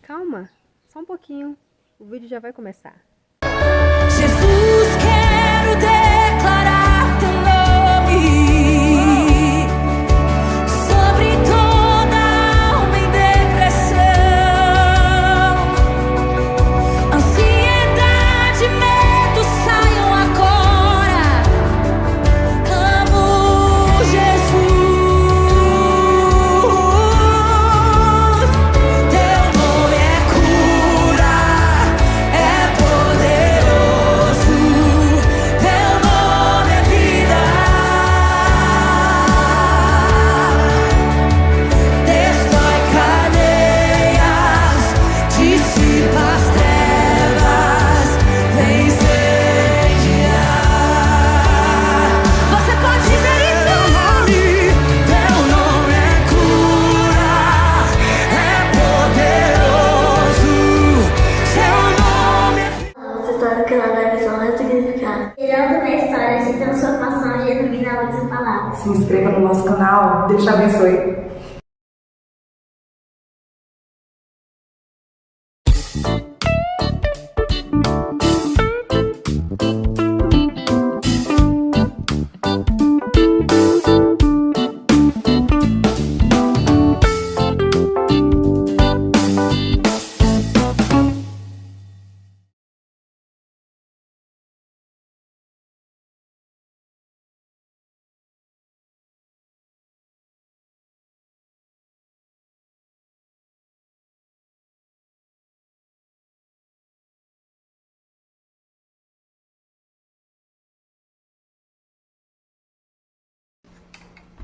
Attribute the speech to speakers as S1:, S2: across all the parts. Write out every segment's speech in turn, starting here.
S1: calma, só um pouquinho, o vídeo já vai começar.
S2: Jesus, quero declarar teu nome sobre toda alma em depressão, ansiedade, medo, saiam agora. Clamo Jesus, teu nome é cura, é poderoso, teu nome é vida, destrói cadeias, dissipa as trevas, vem incendiar. Você pode dizer isso? Teu nome é cura, é poderoso, seu nome é
S3: Essa história que ela vai visão vai significar. Tirando uma história de transformação genuína à luz da palavra.
S4: Se inscreva no nosso canal. Deus te abençoe.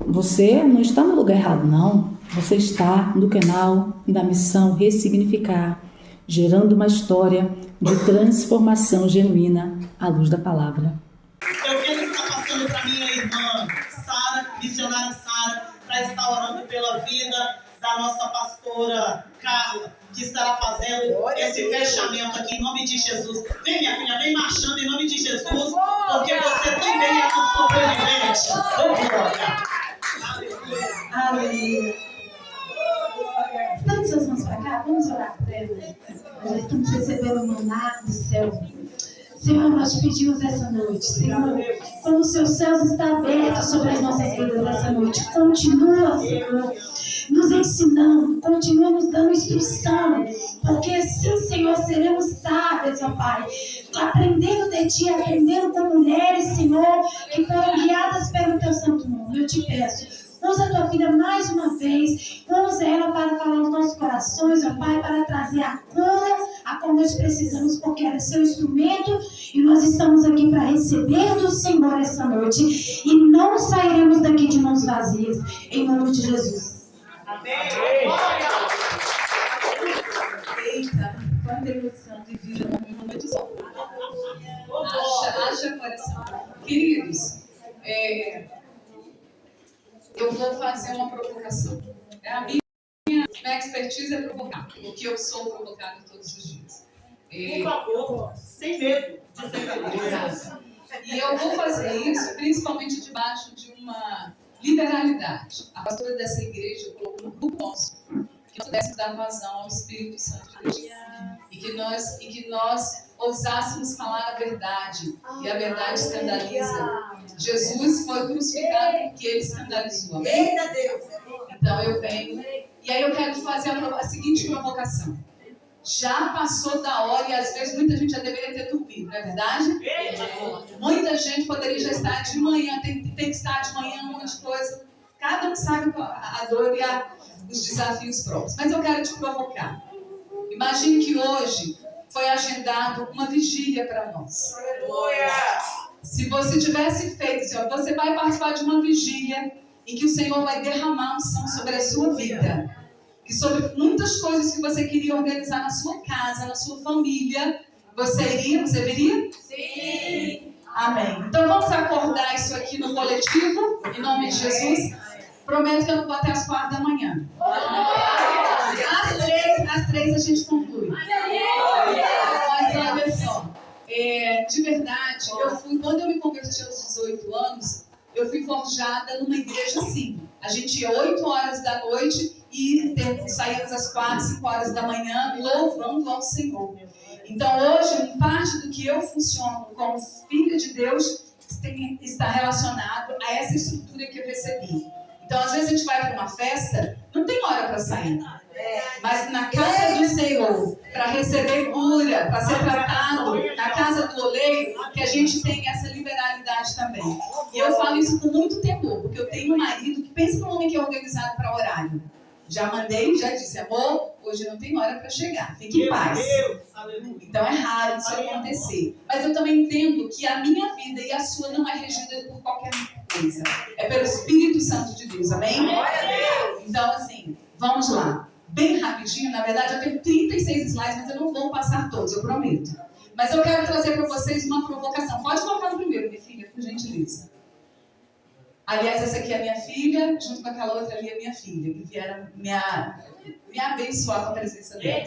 S5: Você não está no lugar errado, não. Você está no canal da missão Ressignificar, gerando uma história de transformação genuína à luz da palavra.
S6: Eu quero estar passando para minha irmã Sara, missionária Sara, para estar orando pela vida da nossa pastora Carla, que estará fazendo esse fechamento aqui em nome de Jesus. Vem, minha filha, vem marchando em nome de Jesus, porque você também é um sobrevivente. Vamos colocar.
S7: Aleluia. Estamos seus mãos para cá, vamos orar por ela. Nós estamos recebendo o maná do céu. Senhor, nós te pedimos essa noite, Senhor, como os seus céus estão abertos sobre as nossas vidas essa noite. Continua, Senhor, nos ensinando, continua nos dando instrução, porque assim, Senhor, seremos sábios, ó Pai, aprendendo de Ti, aprendendo com mulheres, Senhor, que foram guiadas pelo Teu santo nome. Eu te peço, usa a tua filha mais uma vez, usa ela para falar os nossos corações, ó Pai, para trazer a cura a qual nós precisamos, porque ela é seu instrumento e nós estamos aqui para receber do Senhor essa noite e não sairemos daqui de mãos vazias, em nome de Jesus.
S6: Amém.
S7: Eita, quanta emoção de vida no momento de sol. Haja coração. Queridos, eu vou fazer uma provocação. A minha expertise é provocar, porque eu sou provocada todos os dias.
S6: Por favor, sem medo de ser feliz.
S7: E eu vou fazer isso principalmente debaixo de uma liberalidade. A pastora dessa igreja colocou no grupo nosso que nós pudéssemos dar vazão ao Espírito Santo de Deus. E que nós ousássemos falar a verdade. E a verdade escandaliza. Jesus foi crucificado porque ele escandalizou. Amém? Então eu venho. E aí eu quero fazer a seguinte provocação. Já passou da hora e às vezes muita gente já deveria ter dormido, não é verdade? Muita gente poderia já estar de manhã, tem que estar de manhã, um monte de coisa. Cada um sabe a dor e os desafios próprios. Mas eu quero te provocar. Imagine que hoje foi agendado uma vigília para nós. Se você tivesse feito, Senhor, você vai participar de uma vigília em que o Senhor vai derramar unção sobre a sua vida. E sobre muitas coisas que você queria organizar na sua casa, na sua família, você viria? Sim! Amém. Então vamos acordar isso aqui no coletivo, em nome de Jesus. Prometo que eu não vou até as 4 da manhã. Às 3 a gente conclui. Mas olha só, de verdade, quando eu me converti aos 18 anos, eu fui forjada numa igreja assim. A gente ia 8 horas da noite e saímos às 4, 5 horas da manhã louvando ao Senhor. Então hoje, parte do que eu funciono como filha de Deus está relacionado a essa estrutura que eu recebi. Então às vezes a gente vai para uma festa, não tem hora para sair. Mas na casa do Senhor, para receber cura, para ser tratado, na casa do oleiro, que a gente tem essa liberalidade também. E eu falo isso com muito temor, porque eu tenho um marido que pensa num homem que é organizado para horário. Já mandei, já disse, amor, hoje não tem hora para chegar, fique em paz. Então é raro isso acontecer. Mas eu também entendo que a minha vida e a sua não é regida por qualquer coisa. É pelo Espírito Santo de Deus, amém? Então assim, vamos lá. Bem rapidinho, na verdade eu tenho 36 slides, mas eu não vou passar todos, eu prometo. Mas eu quero trazer para vocês uma provocação. Pode colocar no primeiro, minha filha, por gentileza. Aliás, essa aqui é a minha filha, junto com aquela outra ali é minha filha, que vieram me abençoar com a presença dela.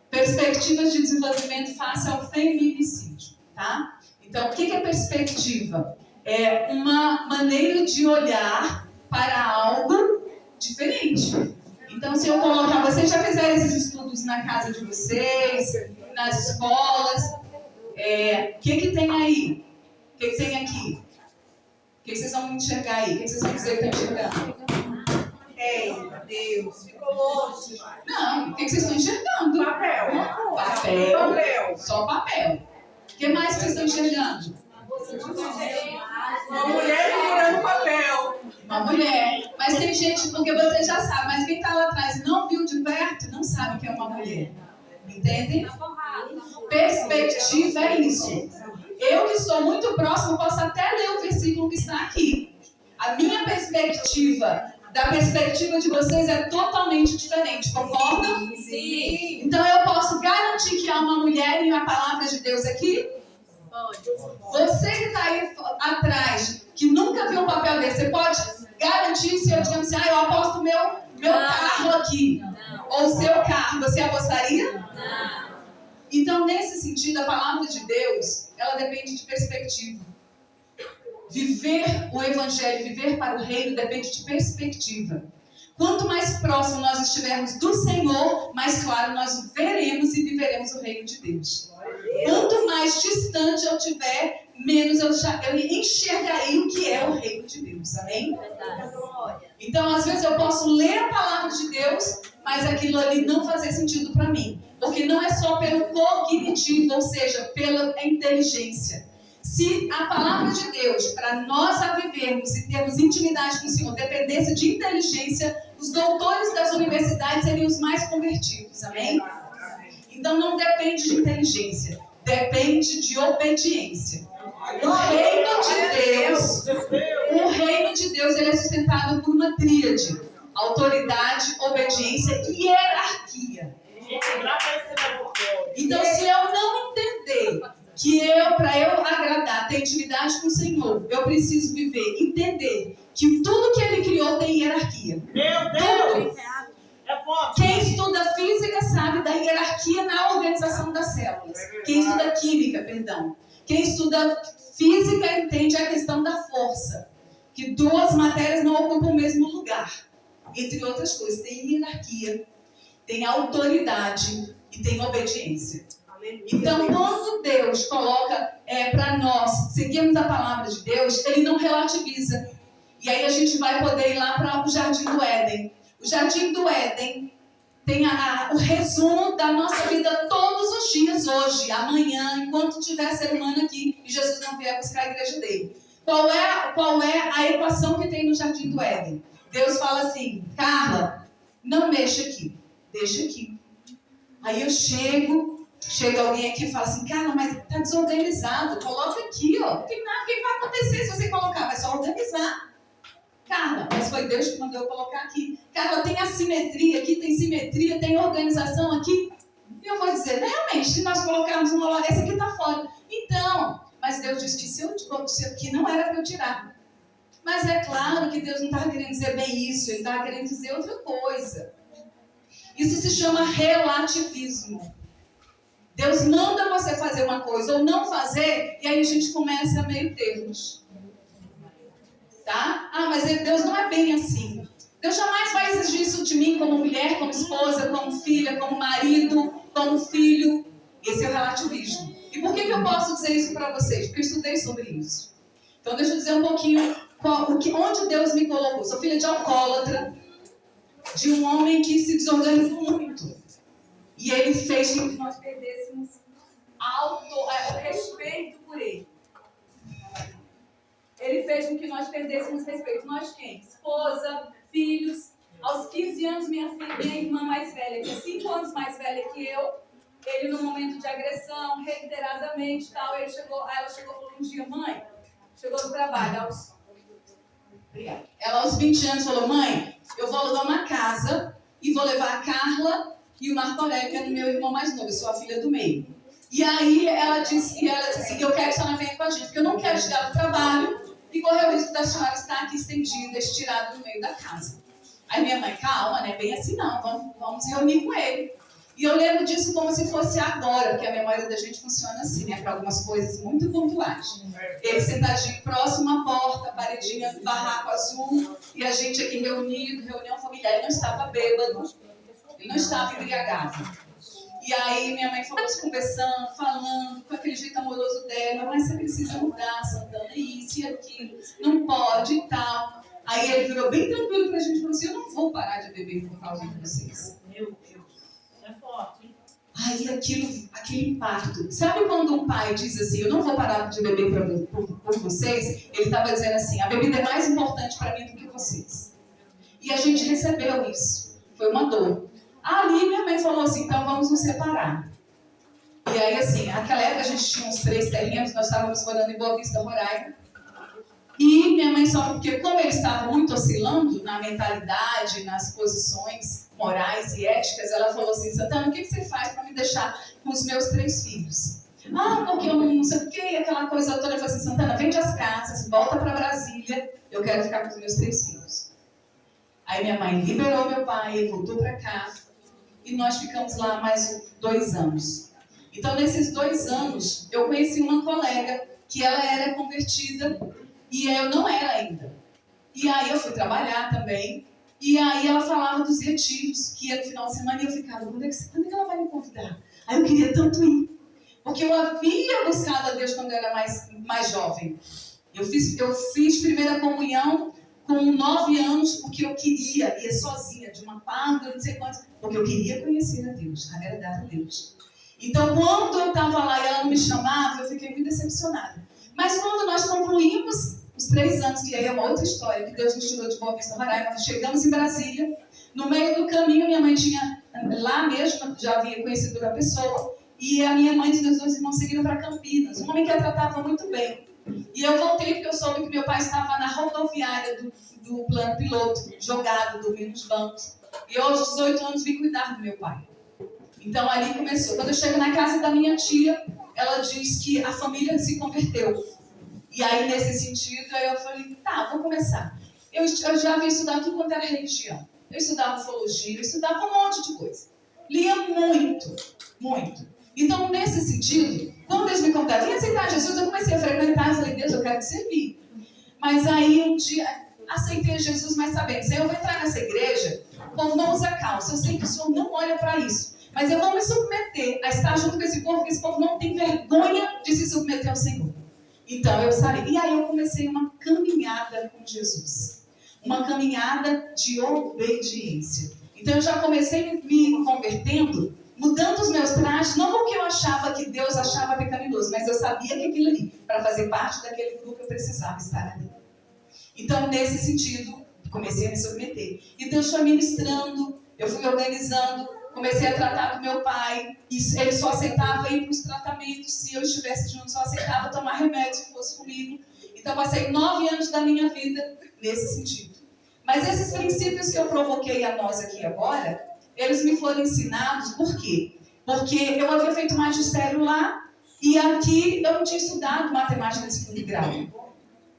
S7: Perspectivas de desenvolvimento face ao feminicídio, tá? Então, o que é perspectiva? É uma maneira de olhar para algo diferente. Então, se eu colocar, vocês já fizeram esses estudos na casa de vocês, nas escolas, o que tem aí? O que tem aqui? O que vocês vão enxergar aí? O que vocês vão dizer que estão enxergando?
S8: Deus, ficou longe.
S7: Não, o que vocês estão enxergando? Papel. Só papel. O que mais vocês estão enxergando?
S8: Uma mulher segurando papel.
S7: Uma mulher. Mas tem gente, porque você já sabe, mas quem está lá atrás e não viu de perto, não sabe o que é uma mulher. Entendem? Perspectiva é isso. Eu que estou muito próximo, posso até ler o versículo que está aqui. A minha perspectiva, da perspectiva de vocês, é totalmente diferente, concordam?
S8: Sim.
S7: Então eu posso garantir que há uma mulher em a palavra de Deus aqui? Você que está aí atrás, que nunca viu um papel desse, você pode garantir, se eu digo assim, eu aposto meu carro aqui, ou seu carro, você apostaria? Não. Então, nesse sentido, a palavra de Deus, ela depende de perspectiva. Viver o Evangelho, viver para o reino, depende de perspectiva. Quanto mais próximo nós estivermos do Senhor, mais claro nós veremos e viveremos o reino de Deus. Quanto mais distante eu estiver, menos eu enxergarei o que é o reino de Deus. Amém? Então, às vezes eu posso ler a palavra de Deus, mas aquilo ali não fazer sentido para mim. Porque não é só pelo cognitivo, ou seja, pela inteligência. Se a palavra de Deus, para nós a vivermos e termos intimidade com o Senhor, dependesse de inteligência, os doutores das universidades seriam os mais convertidos, amém? Então não depende de inteligência, depende de obediência. O reino de Deus ele é sustentado por uma tríade: autoridade, obediência e hierarquia. Então, se eu não entender que para eu agradar, ter intimidade com o Senhor, eu preciso entender que tudo que Ele criou tem hierarquia.
S6: Meu Deus!
S7: Quem estuda física sabe da hierarquia na organização das células. Quem estuda química, perdão. Quem estuda física entende a questão da força. Que duas matérias não ocupam o mesmo lugar. Entre outras coisas, tem hierarquia, tem autoridade e tem obediência. Então, quando Deus coloca para nós seguirmos a palavra de Deus, Ele não relativiza. E aí a gente vai poder ir lá para o Jardim do Éden. O Jardim do Éden tem o resumo da nossa vida todos os dias, hoje, amanhã, enquanto tiver ser humano aqui e Jesus não vier buscar a igreja dele. Qual é a equação que tem no Jardim do Éden? Deus fala assim: Carla, não mexa aqui, deixa aqui. Aí eu chega alguém aqui e fala assim: Carla, mas tá desorganizado, coloca aqui, ó. Não tem nada, o que vai acontecer se você colocar? Vai só organizar. Carla, mas foi Deus que mandou eu colocar aqui. Carla, tem assimetria aqui, tem simetria, tem organização aqui. E eu vou dizer, realmente, se nós colocarmos uma hora, essa aqui está fora. Então, mas Deus disse que se aqui não era para eu tirar. Mas é claro que Deus não estava querendo dizer bem isso, Ele estava querendo dizer outra coisa. Isso se chama relativismo. Deus manda você fazer uma coisa ou não fazer, e aí a gente começa a meio termos. Tá? Ah, mas Deus não é bem assim. Deus jamais vai exigir isso de mim como mulher, como esposa, como filha, como marido, como filho. Esse é o relativismo. E por que eu posso dizer isso para vocês? Porque eu estudei sobre isso. Então deixa eu dizer um pouquinho onde Deus me colocou. Sou filha de alcoólatra, de um homem que se desorganizou muito. E ele fez com que nós perdêssemos o respeito por ele. Ele fez com que nós perdêssemos respeito. Nós quem? Esposa, filhos. Aos 15 anos, minha irmã mais velha, que é 5 anos mais velha que eu, ele no momento de agressão, reiteradamente, tal, ela chegou e falou um dia, mãe, chegou do trabalho, ela aos 20 anos falou, mãe, eu vou alugar uma casa e vou levar a Carla e o Marco Aurélio, que é o meu irmão mais novo, eu sou a filha do meio. E aí ela disse assim, eu quero que a senhora venha com a gente, porque eu não quero chegar do trabalho e correr o risco da senhora estar aqui estendida, estirada no meio da casa. Aí minha mãe, calma, né? Bem assim não, vamos se reunir com ele. E eu lembro disso como se fosse agora, porque a memória da gente funciona assim, né? Para algumas coisas muito pontuais. Ele sentadinho próximo à porta, paredinha do barraco azul, e a gente aqui reunido, reunião familiar. Ele não estava bêbado, ele não estava embriagado. E aí minha mãe falou, conversando, falando, com aquele jeito amoroso dela, mas você precisa mudar, Santana, isso e aquilo, não pode e tal. Aí ele virou bem tranquilo pra gente e falou assim, eu não vou parar de beber por causa de vocês. Meu Deus, é forte, hein? Aí aquele impacto. Sabe quando um pai diz assim, eu não vou parar de beber por vocês? Ele estava dizendo assim, a bebida é mais importante para mim do que vocês. E a gente recebeu isso. Foi uma dor. Ali minha mãe falou assim, então vamos nos separar. E aí assim, naquela época a gente tinha uns 3 terrenos, nós estávamos morando em Boa Vista, Roraima. E minha mãe só, porque como ele estava muito oscilando na mentalidade, nas posições morais e éticas, ela falou assim, Santana, o que você faz para me deixar com os meus 3 filhos? Ah, porque eu não sei o que, aquela coisa toda. Eu falei assim, Santana, vende as casas, volta para Brasília, eu quero ficar com os meus 3 filhos. Aí minha mãe liberou meu pai, ele voltou para cá, e nós ficamos lá mais 2 anos. Então, nesses 2 anos, eu conheci uma colega que ela era convertida, e eu não era ainda. E aí eu fui trabalhar também. E aí ela falava dos retiros, que ia no final de semana, e eu ficava, quando é que ela vai me convidar? Aí eu queria tanto ir. Porque eu havia buscado a Deus quando eu era mais jovem. Eu fiz primeira comunhão com 9 anos, porque eu queria ir sozinha, de uma parte, não sei quantos, porque eu queria conhecer a Deus, a verdade a Deus. Então, quando eu estava lá e ela não me chamava, eu fiquei muito decepcionada. Mas quando nós concluímos os 3 anos, que aí é uma outra história, que Deus nos tirou de Boa Vista, Roraima, nós chegamos em Brasília, no meio do caminho, minha mãe tinha, lá mesmo, já havia conhecido a pessoa, e a minha mãe e os meus 2 irmãos seguiram para Campinas, um homem que a tratava muito bem. E eu voltei porque eu soube que meu pai estava na rodoviária do plano piloto, jogado, dormindo nos bancos. E eu, aos 18 anos, vim cuidar do meu pai. Então, ali começou. Quando eu chego na casa da minha tia, ela diz que a família se converteu. E aí, nesse sentido, aí eu falei, tá, vou começar. Eu já havia estudado tudo quanto era religião. Eu estudava ufologia, eu estudava um monte de coisa. Lia muito, muito. Então, nesse sentido, quando Deus me convidou a aceitar Jesus, eu comecei a frequentar, eu falei, Deus, eu quero te servir. Mas aí, um dia, aceitei Jesus, mas sabendo, se eu vou entrar nessa igreja, o povo não usa calça, eu sei que o Senhor não olha para isso. Mas eu vou me submeter a estar junto com esse povo, porque esse povo não tem vergonha de se submeter ao Senhor. Então eu saí. E aí eu comecei uma caminhada com Jesus. Uma caminhada de obediência. Então eu já comecei me convertendo, mudando os meus trajes, não porque eu achava que Deus achava pecaminoso, mas eu sabia que aquilo ali, para fazer parte daquele grupo, eu precisava estar ali. Então, nesse sentido, comecei a me submeter. E Deus foi ministrando, eu fui organizando, comecei a tratar do meu pai. Ele só aceitava ir para os tratamentos se eu estivesse junto, só aceitava tomar remédio se fosse comigo. Então, passei 9 anos da minha vida nesse sentido. Mas esses princípios que eu provoquei a nós aqui agora, eles me foram ensinados, por quê? Porque eu havia feito magistério lá e aqui eu não tinha estudado matemática de 2º grau.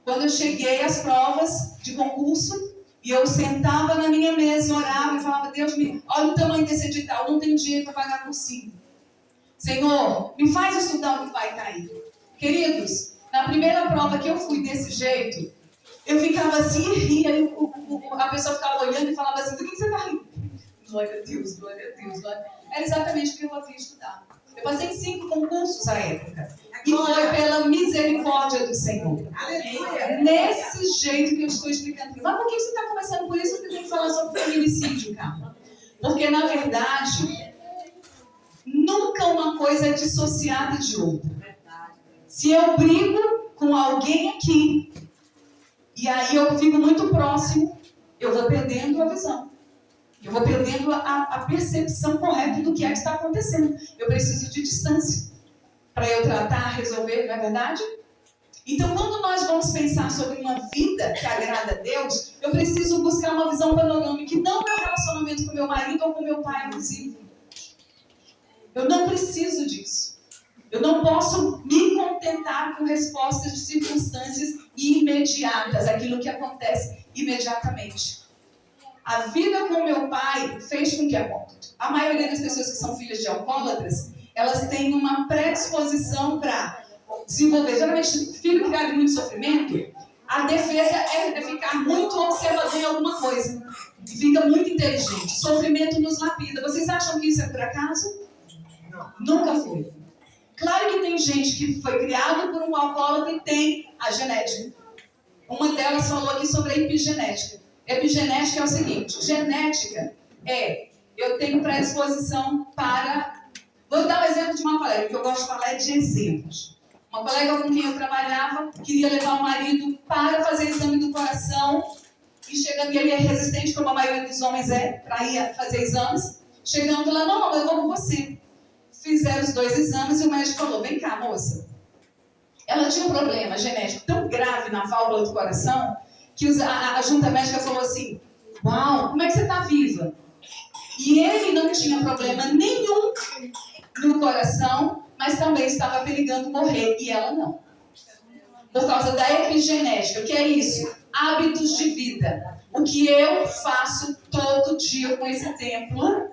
S7: Quando eu cheguei às provas de concurso, e eu sentava na minha mesa, orava e falava, Deus, olha o tamanho desse edital, não tenho dinheiro para pagar cursinho. Senhor, me faz estudar o que vai cair. Queridos, na primeira prova que eu fui desse jeito, Eu ficava assim e ria, e a pessoa ficava olhando e falava assim, do que você está rindo? Glória a Deus, glória a Deus. Glória. Era exatamente o que eu havia estudado. Eu passei em 5 concursos à época. E foi pela misericórdia do Senhor.
S8: Aleluia.
S7: Nesse jeito que eu estou explicando. Mas por que você está conversando por isso? Você tem que falar sobre feminicídio, Carla. Porque, na verdade, nunca uma coisa é dissociada de outra. Se eu brigo com alguém aqui, e aí eu fico muito próximo, eu vou perdendo a visão. Eu vou perdendo a percepção correta do que é que está acontecendo. Eu preciso de distância para eu tratar, resolver, não é verdade? Então, quando nós vamos pensar sobre uma vida que agrada a Deus, eu preciso buscar uma visão panorâmica, que não é o relacionamento com meu marido ou com meu pai, inclusive. Eu não preciso disso. Eu não posso me contentar com respostas de circunstâncias imediatas, aquilo que acontece imediatamente. A vida com meu pai fez com que a maioria das pessoas que são filhas de alcoólatras, elas têm uma predisposição para desenvolver, geralmente, filho criado em muito sofrimento, a defesa é ficar muito observador em alguma coisa. E fica muito inteligente. Sofrimento nos lapida. Vocês acham que isso é por acaso? Não. Nunca foi. Claro que tem gente que foi criada por um alcoólatra e tem a genética. Uma delas falou aqui sobre a epigenética. Epigenética é o seguinte, genética eu tenho predisposição para... Vou dar um exemplo de uma colega, que eu gosto de falar de exemplos. Uma colega com quem eu trabalhava queria levar o marido para fazer exame do coração e chegando, ele é resistente, como a maioria dos homens para ir fazer exames. Chegando lá, não, eu vou com você. Fizeram os 2 exames e o médico falou, vem cá, moça. Ela tinha um problema genético tão grave na válvula do coração que a junta médica falou assim, uau, como é que você está viva? E ele não tinha problema nenhum no coração, mas também estava perigando morrer, e ela não. Por causa da epigenética. O que é isso? Hábitos de vida. O que eu faço todo dia com esse templo.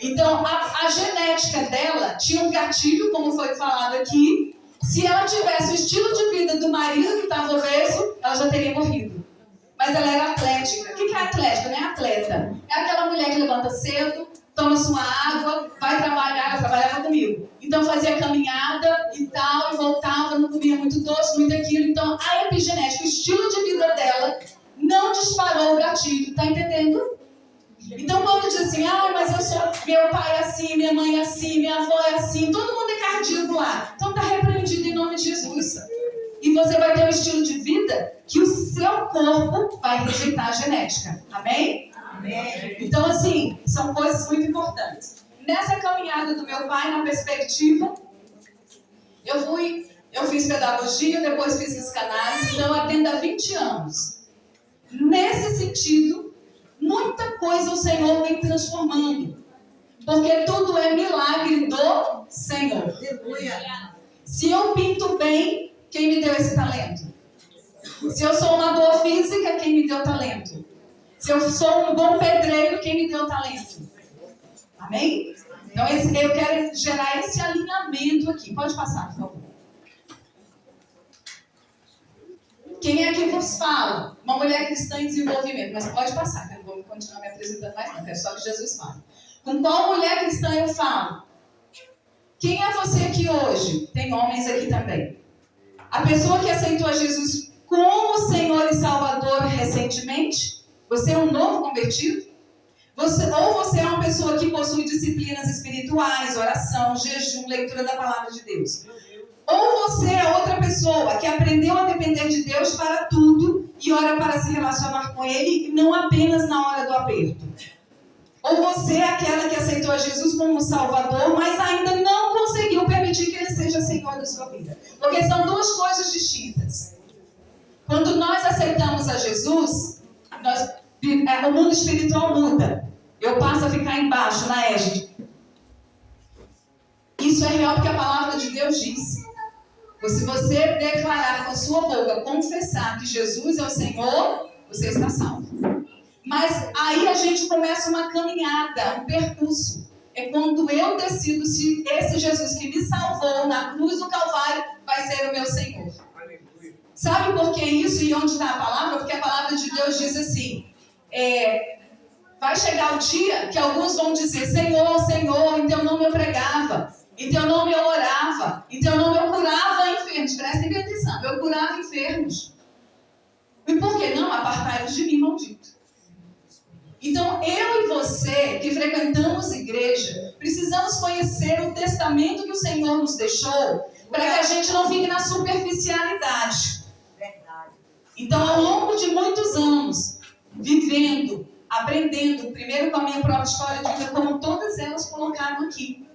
S7: Então, a genética dela tinha um gatilho, como foi falado aqui. Se ela tivesse o estilo de vida do marido que estava obeso, ela já teria morrido. Mas ela era atlética. O que é atlética? Não é atleta. É aquela mulher que levanta cedo, toma sua água, vai trabalhar. Ela trabalhava comigo. Então fazia caminhada e tal, e voltava, não comia muito doce, muito aquilo. Então a epigenética, o estilo de vida dela, não disparou o gatilho. Tá entendendo? Então quando diz assim, mas eu sou, meu pai é assim, minha mãe é assim, minha avó é assim, todo mundo é cardíaco lá. Então tá repreendido em nome de Jesus. E você vai ter um estilo de vida que o seu corpo vai rejeitar a genética. Amém? Amém. Então, assim, são coisas muito importantes. Nessa caminhada do meu pai, na perspectiva, eu fiz pedagogia, depois fiz psicanálise, então eu atendo há 20 anos. Nesse sentido, muita coisa o Senhor vem transformando. Porque tudo é milagre do Senhor. Se eu pinto bem, quem me deu esse talento? Se eu sou uma boa física, quem me deu talento? Se eu sou um bom pedreiro, quem me deu talento? Amém? Então eu quero gerar esse alinhamento aqui. Pode passar, por favor. Quem é que vos fala? Uma mulher cristã em desenvolvimento. Mas pode passar, que eu não vou continuar me apresentando mais não. Quero só que Jesus fale. Com qual mulher cristã eu falo? Quem é você aqui hoje? Tem homens aqui também. A pessoa que aceitou a Jesus como Senhor e Salvador recentemente, você é um novo convertido? Ou você é uma pessoa que possui disciplinas espirituais, oração, jejum, leitura da palavra de Deus? Ou você é outra pessoa que aprendeu a depender de Deus para tudo e ora para se relacionar com Ele, não apenas na hora do aperto? Ou você é aquela que aceitou a Jesus como Salvador, mas ainda não conseguiu permitir que Ele seja Senhor da sua vida? Porque são 2 coisas distintas. Quando nós aceitamos a Jesus, o mundo espiritual muda. Eu passo a ficar embaixo, na égide. Isso é real porque a palavra de Deus diz. Se você declarar com a sua boca, confessar que Jesus é o Senhor, você está salvo. Mas aí a gente começa uma caminhada, um percurso. É quando eu decido se esse Jesus que me salvou na cruz do Calvário vai ser o meu Senhor. Sabe por que isso e onde está a palavra? Porque a palavra de Deus diz assim, vai chegar o dia que alguns vão dizer, Senhor, Senhor, em teu nome eu pregava, em teu nome eu orava, em teu nome eu curava enfermos. Prestem bem atenção, eu curava enfermos. E por que não? Apartai-vos de mim, maldito. Então, eu e você, que frequentamos igreja, precisamos conhecer o testamento que o Senhor nos deixou, para que a gente não fique na superficialidade. Então, ao longo de muitos anos, vivendo, aprendendo, primeiro com a minha própria história de vida, como todas elas colocaram aqui,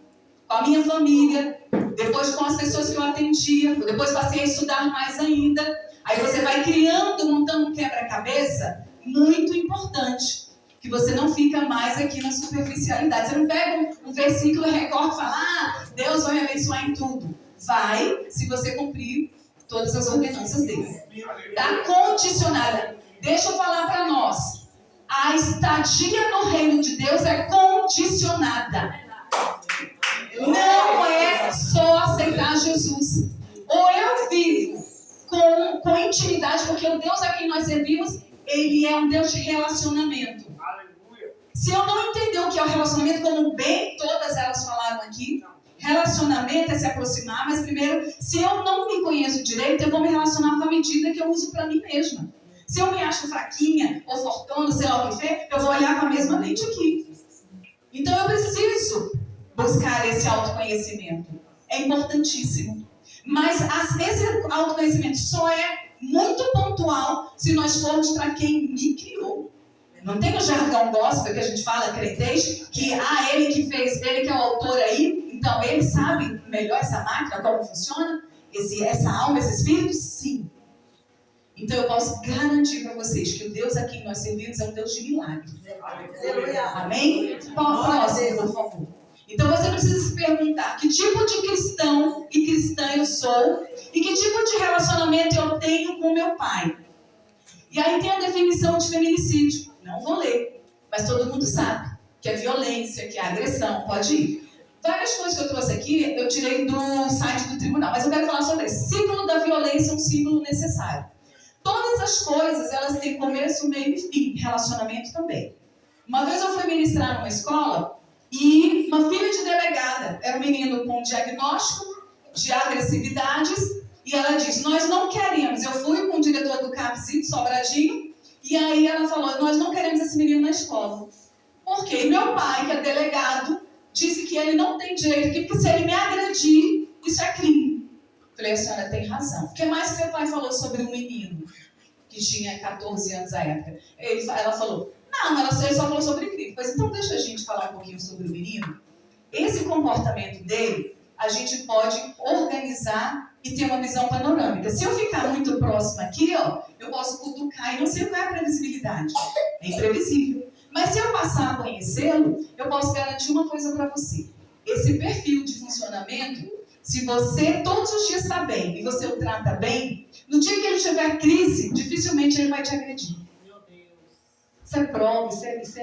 S7: com a minha família, depois com as pessoas que eu atendia, depois passei a estudar mais ainda. Aí você vai criando, montando um quebra-cabeça muito importante, que você não fica mais aqui na superficialidade. Você não pega um versículo e recorta e fala, Deus vai me abençoar em tudo. Vai, se você cumprir todas as ordenanças dele. Está condicionada. Deixa eu falar para nós. A estadia no reino de Deus é condicionada. Não é só aceitar Jesus. Ou eu vivo com intimidade, porque o Deus a quem nós servimos, ele é um Deus de relacionamento. Se eu não entender o que é o relacionamento, como bem todas elas falaram aqui, relacionamento é se aproximar, mas primeiro, se eu não me conheço direito, eu vou me relacionar com a medida que eu uso para mim mesma. Se eu me acho fraquinha ou fortuna, sei lá o que for, eu vou olhar com a mesma lente aqui. Então eu preciso buscar esse autoconhecimento. É importantíssimo. Mas esse autoconhecimento só é muito pontual se nós formos para quem me criou. Não tem o jargão gospel que a gente fala, crentez, que ele que fez, ele que é o autor aí, então ele sabe melhor essa máquina, como funciona, essa alma, esse espírito? Sim. Então eu posso garantir para vocês que o Deus a quem nós servimos é um Deus de milagre. Amém? Próximo, por favor. Então você precisa se perguntar que tipo de cristão e cristã eu sou e que tipo de relacionamento eu tenho com meu pai. E aí tem a definição de feminicídio. Não vou ler, mas todo mundo sabe que é violência, que é agressão, pode ir. Várias coisas que eu trouxe aqui, eu tirei do site do tribunal, mas eu quero falar sobre isso. Ciclo da violência é um ciclo necessário. Todas as coisas, elas têm começo, meio e fim, relacionamento também. Uma vez eu fui ministrar numa escola e uma filha de delegada, era um menino com diagnóstico de agressividades, e ela disse, nós não queremos, eu fui com o diretor do CAPS Sobradinho, e aí ela falou, nós não queremos esse menino na escola. Por quê? E meu pai, que é delegado, disse que ele não tem direito aqui, porque se ele me agredir, isso é crime. Falei, a senhora tem razão. O que mais que seu pai falou sobre um menino que tinha 14 anos à época? Ela falou, não, ele só falou sobre crime. Pois então deixa a gente falar um pouquinho sobre o menino. Esse comportamento dele, a gente pode organizar e ter uma visão panorâmica. Se eu ficar muito próximo aqui, eu posso cutucar e não sei qual é a previsibilidade. É imprevisível. Mas se eu passar a conhecê-lo, eu posso garantir uma coisa para você. Esse perfil de funcionamento, se você todos os dias está bem e você o trata bem, no dia que ele tiver crise, dificilmente ele vai te agredir. Isso é prova,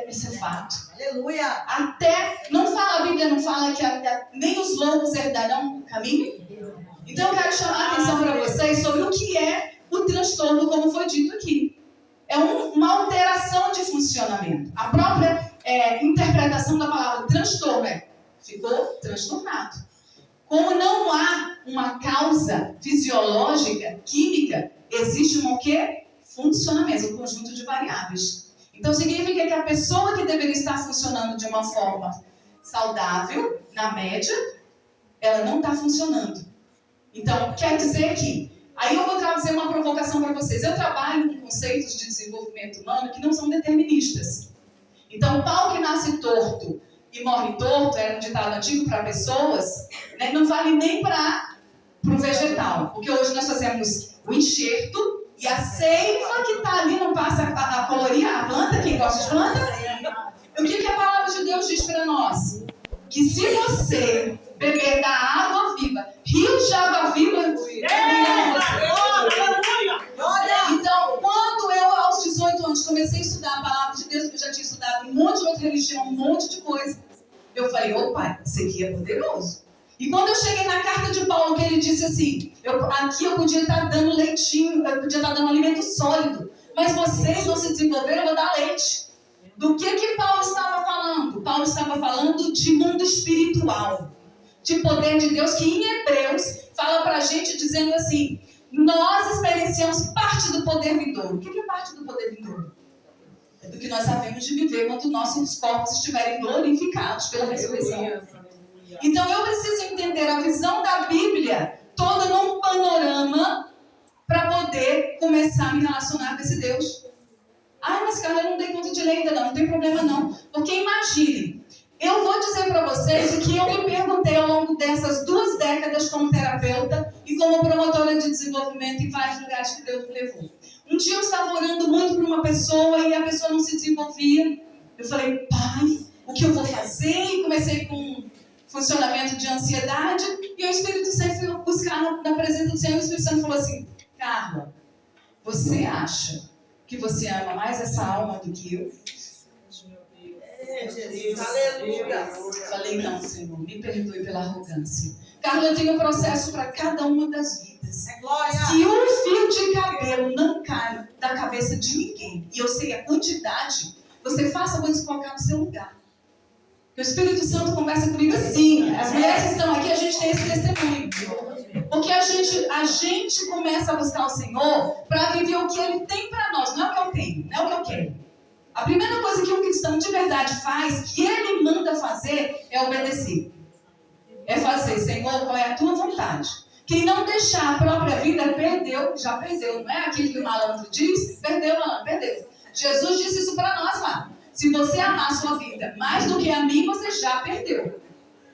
S7: isso é fato.
S8: Aleluia!
S7: Até, a Bíblia não fala que nem os loucos herdarão o caminho? Então eu quero chamar a atenção para vocês sobre o que é o transtorno, como foi dito aqui. É uma alteração de funcionamento. A própria interpretação da palavra transtorno ficou transtornado. Como não há uma causa fisiológica, química, existe um quê? Funcionamento, um conjunto de variáveis. Então significa que a pessoa que deveria estar funcionando de uma forma saudável, na média, ela não está funcionando. Então, quer dizer que, aí eu vou trazer uma provocação para vocês. Eu trabalho com conceitos de desenvolvimento humano que não são deterministas. Então, pau que nasce torto e morre torto, era um ditado antigo para pessoas, né, não vale nem para o vegetal. Porque hoje nós fazemos o enxerto e a seiva que está ali não passa a colorir a planta, quem gosta de planta. O que a palavra de Deus diz para nós? Que se você beber da água viva, rios de água viva, então, quando eu, aos 18 anos, comecei a estudar a palavra de Deus, porque eu já tinha estudado um monte de outra religião, um monte de coisa, eu falei, opa, isso aqui é poderoso. E quando eu cheguei na carta de Paulo, que ele disse assim, aqui eu podia estar dando leitinho, eu podia estar dando alimento sólido, mas vocês não se desenvolveram, eu vou dar leite. Do que Paulo estava falando? Paulo estava falando de mundo espiritual, de poder de Deus, que em Hebreus fala pra gente dizendo assim, nós experienciamos parte do poder vindouro. O que é parte do poder vindouro? É do que nós havemos de viver quando nossos corpos estiverem glorificados pela ressurreição. Então eu preciso entender a visão da Bíblia toda num panorama para poder começar a me relacionar com esse Deus. Ah, mas Carla, eu não dei conta de ler ainda não tem problema não. Porque imagine, eu vou dizer para vocês o que eu me perguntei ao longo dessas 2 décadas como terapeuta e como promotora de desenvolvimento em vários lugares que Deus me levou. Um dia eu estava orando muito para uma pessoa e a pessoa não se desenvolvia. Eu falei, Pai, o que eu vou fazer? E comecei com funcionamento de ansiedade e o Espírito Santo foi buscar na presença do Senhor e o Espírito Santo falou assim, Carla, você acha que você ama mais essa alma do que eu?
S8: Jesus, aleluia.
S7: Falei, não, Senhor, me perdoe pela arrogância. Carla, eu tenho um processo para cada uma das vidas. Se um fio de cabelo não cai da cabeça de ninguém, e eu sei a quantidade, você faça você colocar no seu lugar. O Espírito Santo conversa comigo assim. As mulheres que estão aqui, a gente tem esse testemunho. Porque a gente começa a buscar o Senhor para viver o que Ele tem para nós. Não é o que eu tenho, não é o que eu quero. A primeira coisa que um cristão de verdade faz, que ele manda fazer, é obedecer. É fazer, Senhor, qual é a tua vontade? Quem não deixar a própria vida, perdeu, já perdeu. Não é aquilo que o malandro diz? Perdeu, malandro, perdeu. Jesus disse isso para nós lá. Se você amar a sua vida mais do que a mim, você já perdeu.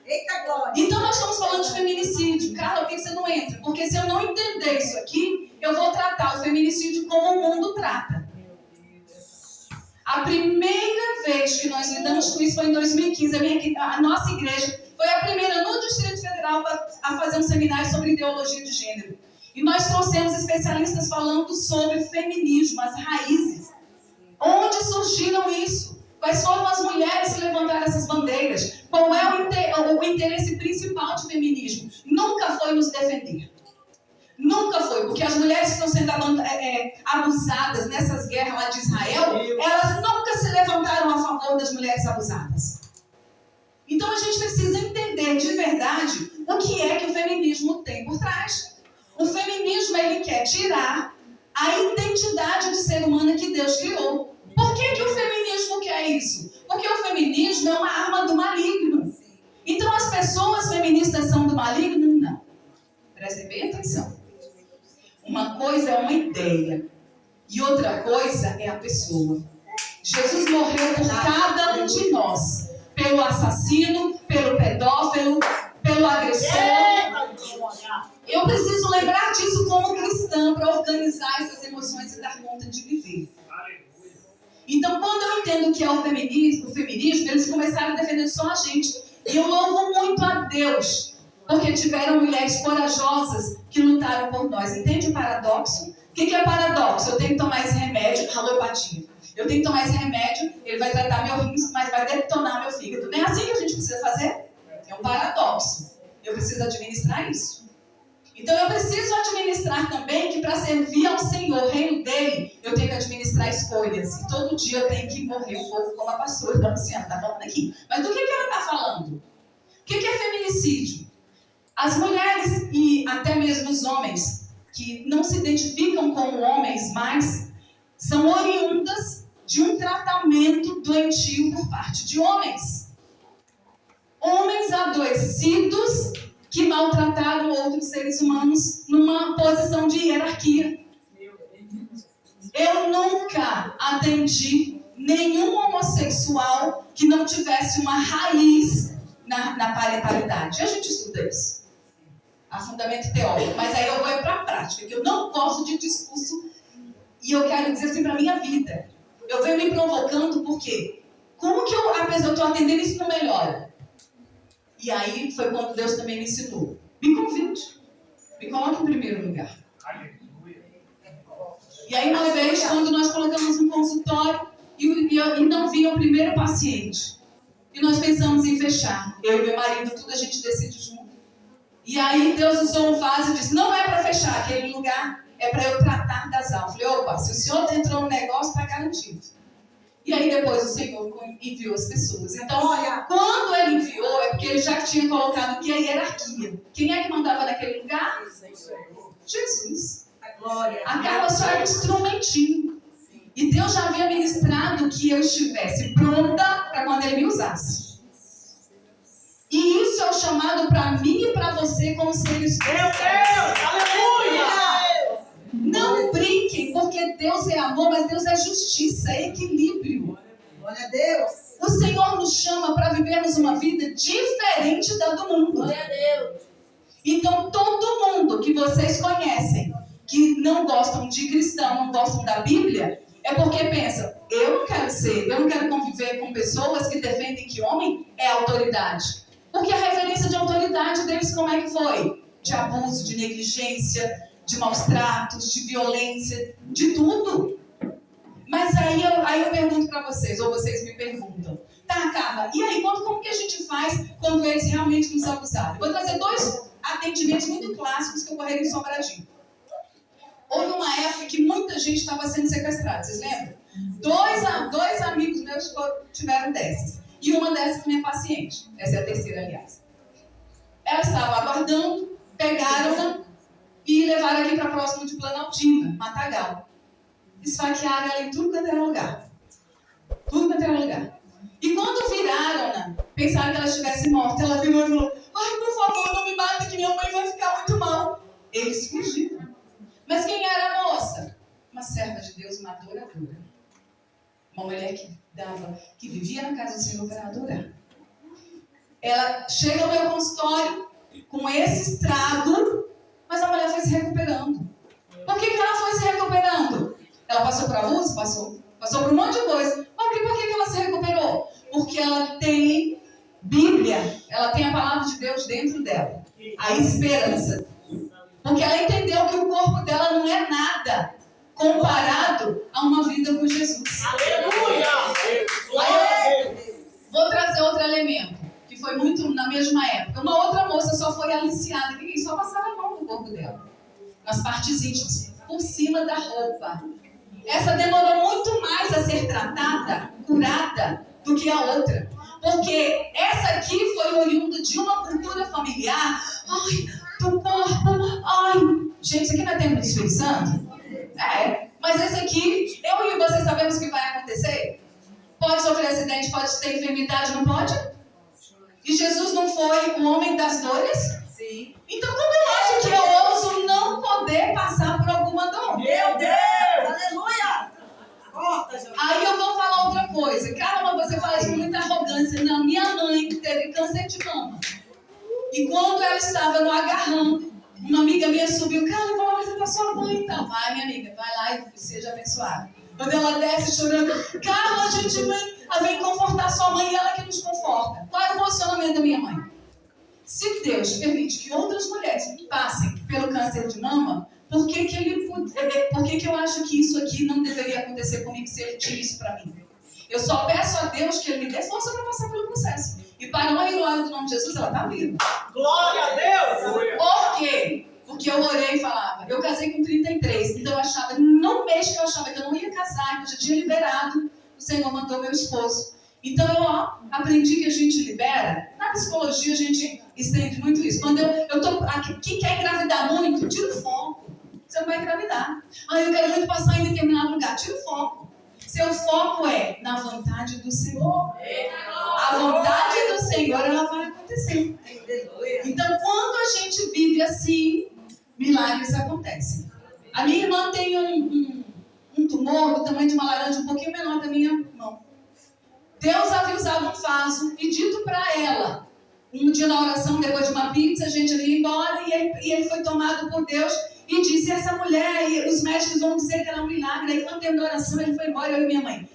S8: Eita glória!
S7: Então nós estamos falando de feminicídio. Cara, por que você não entra? Porque se eu não entender isso aqui, eu vou tratar o feminicídio como o mundo trata. A primeira vez que nós lidamos com isso foi em 2015. A nossa igreja foi a primeira no Distrito Federal a fazer um seminário sobre ideologia de gênero. E nós trouxemos especialistas falando sobre feminismo, as raízes. Onde surgiram isso? Quais foram as mulheres que levantaram essas bandeiras? Qual é o interesse principal de feminismo? Nunca foi nos defender. Nunca foi, porque as mulheres que estão sendo abusadas nessas guerras lá de Israel, elas nunca se levantaram a favor das mulheres abusadas. Então a gente precisa entender de verdade o que é que o feminismo tem por trás. O feminismo, ele quer tirar a identidade de ser humana que Deus criou. Por que o feminismo quer isso? Porque o feminismo é uma arma do maligno. Então as pessoas feministas são do maligno? Não. Prestem bem atenção. Uma coisa é uma ideia e outra coisa é a pessoa. Jesus morreu por cada um de nós. Pelo assassino, pelo pedófilo, pelo agressor. Eu preciso lembrar disso como cristã para organizar essas emoções e dar conta de viver. Então, quando eu entendo o que é o feminismo, eles começaram a defender só a gente. E eu louvo muito a Deus, porque tiveram mulheres corajosas que lutaram por nós. Entende o paradoxo? O que é paradoxo? Eu tenho que tomar esse remédio, alopatia. Eu tenho que tomar esse remédio, ele vai tratar meu rins, mas vai detonar meu fígado. Não é assim que a gente precisa fazer? É um paradoxo. Eu preciso administrar isso. Então eu preciso administrar também que para servir ao Senhor, o reino dele, eu tenho que administrar escolhas. E todo dia eu tenho que morrer um pouco como a pastora da Luciana está falando aqui. Mas do que ela está falando? O que é feminicídio? As mulheres e até mesmo os homens que não se identificam como homens mais, são oriundas de um tratamento doentio por parte de homens. Homens adoecidos que maltrataram outros seres humanos numa posição de hierarquia. Eu nunca atendi nenhum homossexual que não tivesse uma raiz na parentalidade. A gente estuda isso. A fundamento teórico. Mas aí eu vou para a prática, que eu não gosto de discurso e eu quero dizer assim para a minha vida. Eu venho me provocando porque como que eu estou atendendo isso não melhora? E aí foi quando Deus também me ensinou. Me convide. Me coloque em primeiro lugar. E aí uma vez, quando nós colocamos um consultório e não vinha o primeiro paciente. E nós pensamos em fechar. Eu e meu marido, tudo a gente decide junto. E aí Deus usou um vaso e disse, não é para fechar aquele lugar, é para eu tratar das almas. Eu falei, opa, se o senhor entrou no negócio, está garantido. E aí depois o Senhor enviou as pessoas. Então, quando ele enviou, é porque ele já tinha colocado aqui a hierarquia. Quem é que mandava naquele lugar? Jesus. A Carla só era um instrumentinho. E Deus já havia ministrado que eu estivesse pronta para quando ele me usasse. E isso é o chamado para mim e para você como seres humanos.
S6: Meu Deus! Aleluia!
S7: Não brinquem, porque Deus é amor, mas Deus é justiça, é equilíbrio.
S8: Glória a Deus.
S7: O Senhor nos chama para vivermos uma vida diferente da do mundo.
S3: Glória a Deus.
S7: Então, todo mundo que vocês conhecem, que não gostam de cristão, não gostam da Bíblia, é porque pensam, eu não quero conviver com pessoas que defendem que homem é autoridade. Porque a referência de autoridade deles como é que foi? De abuso, de negligência, de maus tratos, de violência, de tudo. Mas aí eu pergunto para vocês, ou vocês me perguntam, tá, Carla, e aí como que a gente faz quando eles realmente nos abusaram? Eu vou trazer 2 atendimentos muito clássicos que ocorreram em Sobradinho. Houve uma época que muita gente estava sendo sequestrada, vocês lembram? 2 amigos meus tiveram dessas. E uma dessas que é paciente. Essa é a terceira, aliás. Ela estava aguardando, pegaram-na e levaram aqui para próximo de Planaltina, Matagal. Esfaquearam ela em tudo quanto era lugar. Tudo quanto era lugar. E quando viraram-na, pensaram que ela estivesse morta, ela virou e falou, ai, por favor, não me mata que minha mãe vai ficar muito mal. Eles fugiram. Mas quem era a moça? Uma serva de Deus, uma adoradora. Uma mulher que vivia na casa do Senhor para adorar. Ela chega ao meu consultório com esse estrago, mas a mulher foi se recuperando. Por que ela foi se recuperando? Ela passou para abuso? Passou por um monte de coisa. Mas por que ela se recuperou? Porque ela tem Bíblia, ela tem a palavra de Deus dentro dela. A esperança. Porque ela entendeu que o corpo dela não é nada comparado a uma vida com Jesus.
S6: Aleluia! Glória a Deus!
S7: Vou trazer outro elemento, que foi muito na mesma época. Uma outra moça só foi aliciada, que só passava a mão no corpo dela. Nas partes íntimas, por cima da roupa. Essa demorou muito mais a ser tratada, curada, do que a outra. Porque essa aqui foi oriunda de uma cultura familiar. Ai, do corpo, ai. Gente, isso aqui não é tempo de Espírito Santo? É, mas esse aqui, eu e você sabemos o que vai acontecer? Pode sofrer acidente, pode ter enfermidade, não pode? E Jesus não foi o homem das dores?
S8: Sim.
S7: Então como eu acho que eu ouso não poder passar por alguma dor?
S8: Meu Deus! Aleluia! Corta, Jesus.
S7: Aí eu vou falar outra coisa. Caramba, você fala isso com muita arrogância. Não, minha mãe teve câncer de mama. E quando ela estava no agarrão, uma amiga minha subiu, Carla, vamos visitar sua mãe. Então, vai, minha amiga, vai lá e seja abençoada. Quando ela desce chorando, Carla, a gente vem confortar sua mãe e ela que nos conforta. Qual é o posicionamento da minha mãe? Se Deus permite que outras mulheres passem pelo câncer de mama, por que eu acho que isso aqui não deveria acontecer comigo se ele tinha isso para mim? Eu só peço a Deus que ele me dê força para passar pelo processo. E para honra e glória do nome de Jesus, ela está viva.
S6: Glória a Deus!
S7: Por quê? Porque eu orei e falava. Eu casei com 33, então eu achava, no mês que eu achava que eu não ia casar, que eu já tinha liberado, o Senhor mandou meu esposo. Então eu aprendi que a gente libera. Na psicologia a gente estende muito isso. Quando eu tô aqui, quem quer engravidar muito, tira o foco. Você não vai engravidar. Eu quero muito passar em determinado lugar, tira o foco. Seu foco é na vontade do Senhor. A vontade do Senhor, ela vai acontecer. Então, quando a gente vive assim, milagres acontecem. A minha irmã tem um tumor do tamanho de uma laranja um pouquinho menor da minha mão. Deus havia usado um vaso e dito para ela, um dia na oração, depois de uma pizza, a gente ia embora e ele foi tomado por Deus e disse, essa mulher, e os médicos vão dizer que ela é um milagre. Aí quando terminou a oração, ele foi embora, eu e minha mãe.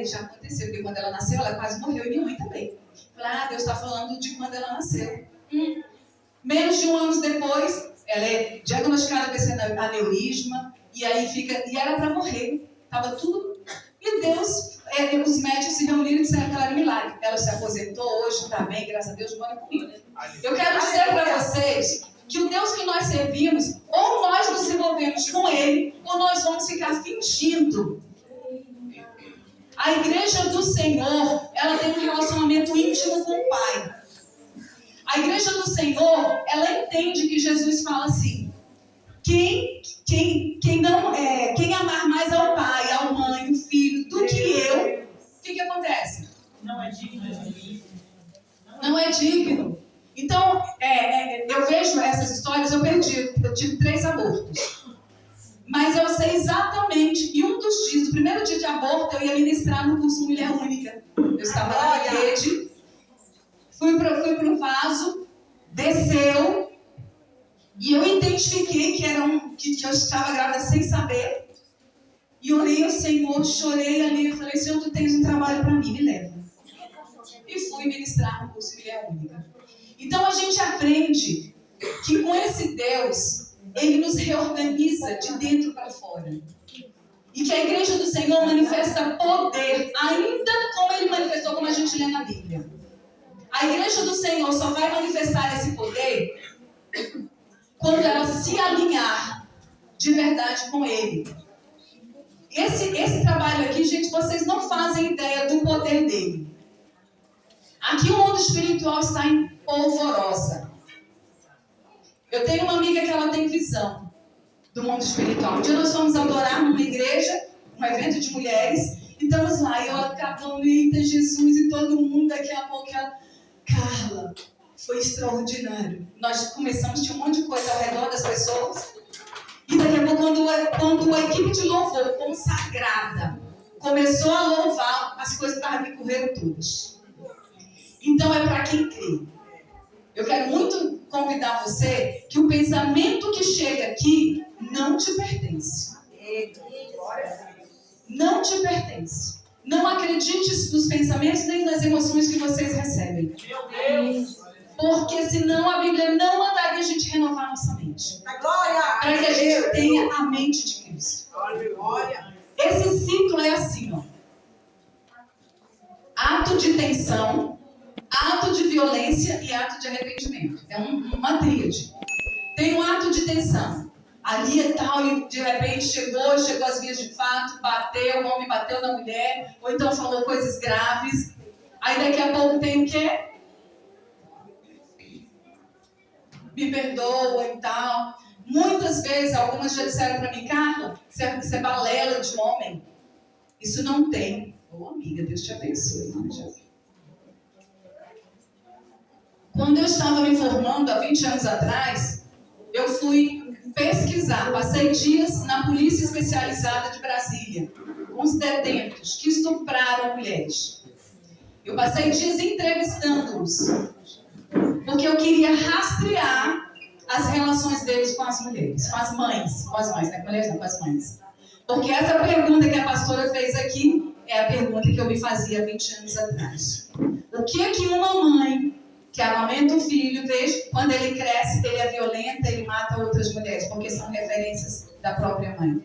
S7: Já aconteceu, porque quando ela nasceu, ela quase morreu, e minha mãe também. Falei, Deus está falando de quando ela nasceu. Menos de 1 ano depois, ela é diagnosticada com esse aneurisma, e era para morrer. Estava tudo. E Deus, os médicos se reuniram e disseram que ela era milagre. Ela se aposentou hoje, está bem, graças a Deus, mora comigo. Eu quero dizer para vocês que o Deus que nós servimos, ou nós nos envolvemos com Ele, ou nós vamos ficar fingindo. A igreja do Senhor, ela tem um relacionamento íntimo com o Pai. A igreja do Senhor, ela entende que Jesus fala assim: quem amar mais ao pai, ao mãe, o filho, do que eu, o que acontece?
S6: Não é digno de mim.
S7: Não é digno. Então, eu vejo essas histórias, eu tive 3 abortos. Mas eu sei exatamente, e um dos dias, o primeiro dia de aborto, eu ia ministrar no curso Mulher Única. Eu estava lá na rede, fui pro vaso, desceu, e eu identifiquei que eu estava grávida sem saber. E orei ao Senhor, chorei ali, e falei: Senhor, tu tens um trabalho para mim, me leva. E fui ministrar no curso Mulher Única. Então a gente aprende que com esse Deus, Ele nos reorganiza de dentro para fora. E que a igreja do Senhor manifesta poder, ainda como Ele manifestou, como a gente lê na Bíblia. A igreja do Senhor só vai manifestar esse poder quando ela se alinhar de verdade com Ele. Esse trabalho aqui, gente, vocês não fazem ideia do poder dele. Aqui o mundo espiritual está em polvorosa. Eu tenho uma amiga que ela tem visão do mundo espiritual. Um dia nós fomos adorar numa igreja, um evento de mulheres, e estamos lá, e eu acabando, eita Jesus, e todo mundo, daqui a pouco ela... Carla, foi extraordinário. Nós começamos, tinha um monte de coisa ao redor das pessoas, e daqui a pouco, quando a equipe de louvor consagrada começou a louvar, as coisas estavam me correndo todas. Então é para quem crê. Eu quero muito convidar você que o pensamento que chega aqui não te pertence. Não te pertence. Não acredite nos pensamentos nem nas emoções que vocês recebem. Porque senão a Bíblia não mandaria a gente renovar nossa mente. Para que a gente tenha a mente de Cristo. Esse ciclo é assim, ó. Ato de tensão, ato de violência e ato de arrependimento. É uma tríade. Tem um ato de tensão. Ali e tal, e de repente chegou às vias de fato, bateu, o homem bateu na mulher, ou então falou coisas graves. Aí daqui a pouco tem o quê? Me perdoa e tal. Muitas vezes, algumas já disseram para mim: Carla, você é balela de homem. Isso não tem. Ô amiga, Deus te abençoe. Quando eu estava me formando há 20 anos atrás, eu fui pesquisar, passei dias na Polícia Especializada de Brasília, com os detentos que estupraram mulheres. Eu passei dias entrevistando-os, porque eu queria rastrear as relações deles com as mulheres, com as mães, né? Com mulheres não, com as mães. Porque essa pergunta que a pastora fez aqui é a pergunta que eu me fazia há 20 anos atrás. O que é que uma mãe que amamenta um filho, veja, quando ele cresce, ele é violento, ele mata outras mulheres, porque são referências da própria mãe.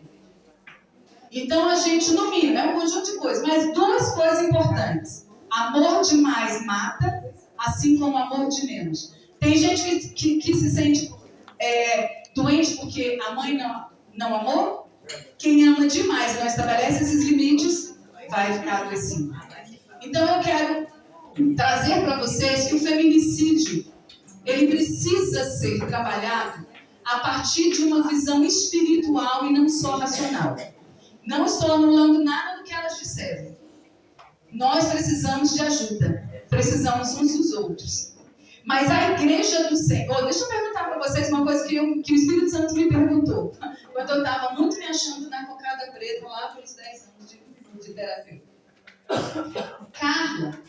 S7: Então a gente, no mínimo, é um conjunto de coisas, mas 2 coisas importantes. Amor demais mata, assim como amor de menos. Tem gente que se sente doente porque a mãe não amou. Quem ama demais e não estabelece esses limites, vai ficar adoecido. Então eu quero trazer para vocês que o feminicídio, ele precisa ser trabalhado a partir de uma visão espiritual e não só racional. Não estou anulando nada do que elas disseram. Nós precisamos de ajuda, precisamos uns dos outros. Mas a igreja do Senhor, deixa eu perguntar para vocês uma coisa que o Espírito Santo me perguntou. Quando eu estava muito me achando na cocada preta, lá pelos 10 anos de terapeuta. Carla,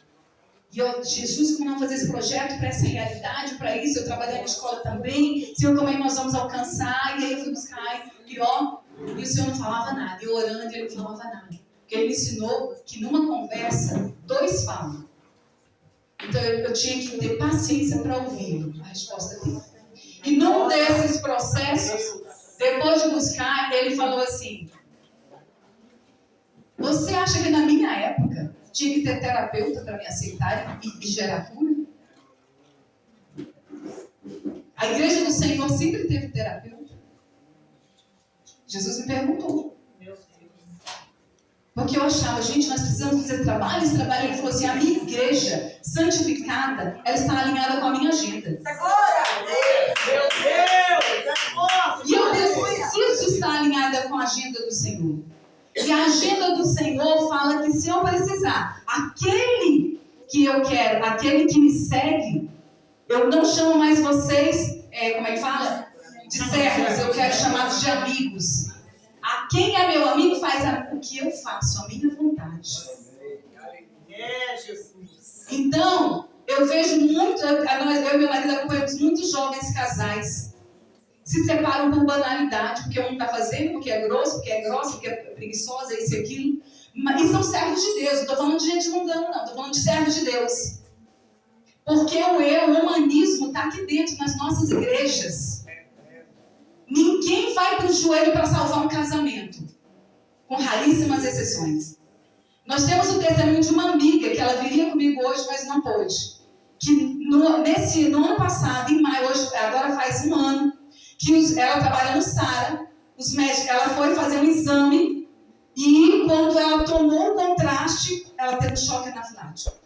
S7: Jesus, como não fazer esse projeto para essa realidade, para isso, eu trabalhei na escola também, Senhor, como é que nós vamos alcançar? E aí eu fui buscar, e o Senhor não falava nada, e orando, ele não falava nada. Porque ele me ensinou que numa conversa, 2 falam. Então eu tinha que ter paciência para ouvir a resposta dele. E num desses processos, depois de buscar, ele falou assim: você acha que na minha época tinha que ter terapeuta para me aceitar e gerar cura? A A igreja do Senhor sempre teve terapeuta? Jesus me perguntou. Porque eu achava, gente, nós precisamos fazer trabalho. Esse trabalho, ele falou assim, a minha igreja santificada, ela está alinhada com a minha agenda.
S8: Agora! Meu Deus! Agora!
S7: E eu preciso estar alinhada com a agenda do Senhor. E a agenda do Senhor fala que se eu precisar, aquele que eu quero, aquele que me segue, eu não chamo mais vocês, como é que fala? De servos, eu quero chamar de amigos. A quem é meu amigo faz o que eu faço, a minha vontade.
S8: Jesus.
S7: Então, eu vejo muito, eu e meu marido acompanhamos muitos jovens casais se separam por banalidade, porque um está fazendo, porque é grosso, porque é grossa, porque é preguiçosa, isso e aquilo. E são servos de Deus, não estou falando de gente mundana, não, estou falando de servos de Deus. Porque o humanismo está aqui dentro, nas nossas igrejas. Ninguém vai para o joelho para salvar um casamento, com raríssimas exceções. Nós temos o testemunho de uma amiga, que ela viria comigo hoje, mas não pôde. Que no ano passado, em maio, agora faz um ano, que ela trabalha no Sara, os médicos, ela foi fazer um exame e quando ela tomou o contraste, ela teve um choque anafilático.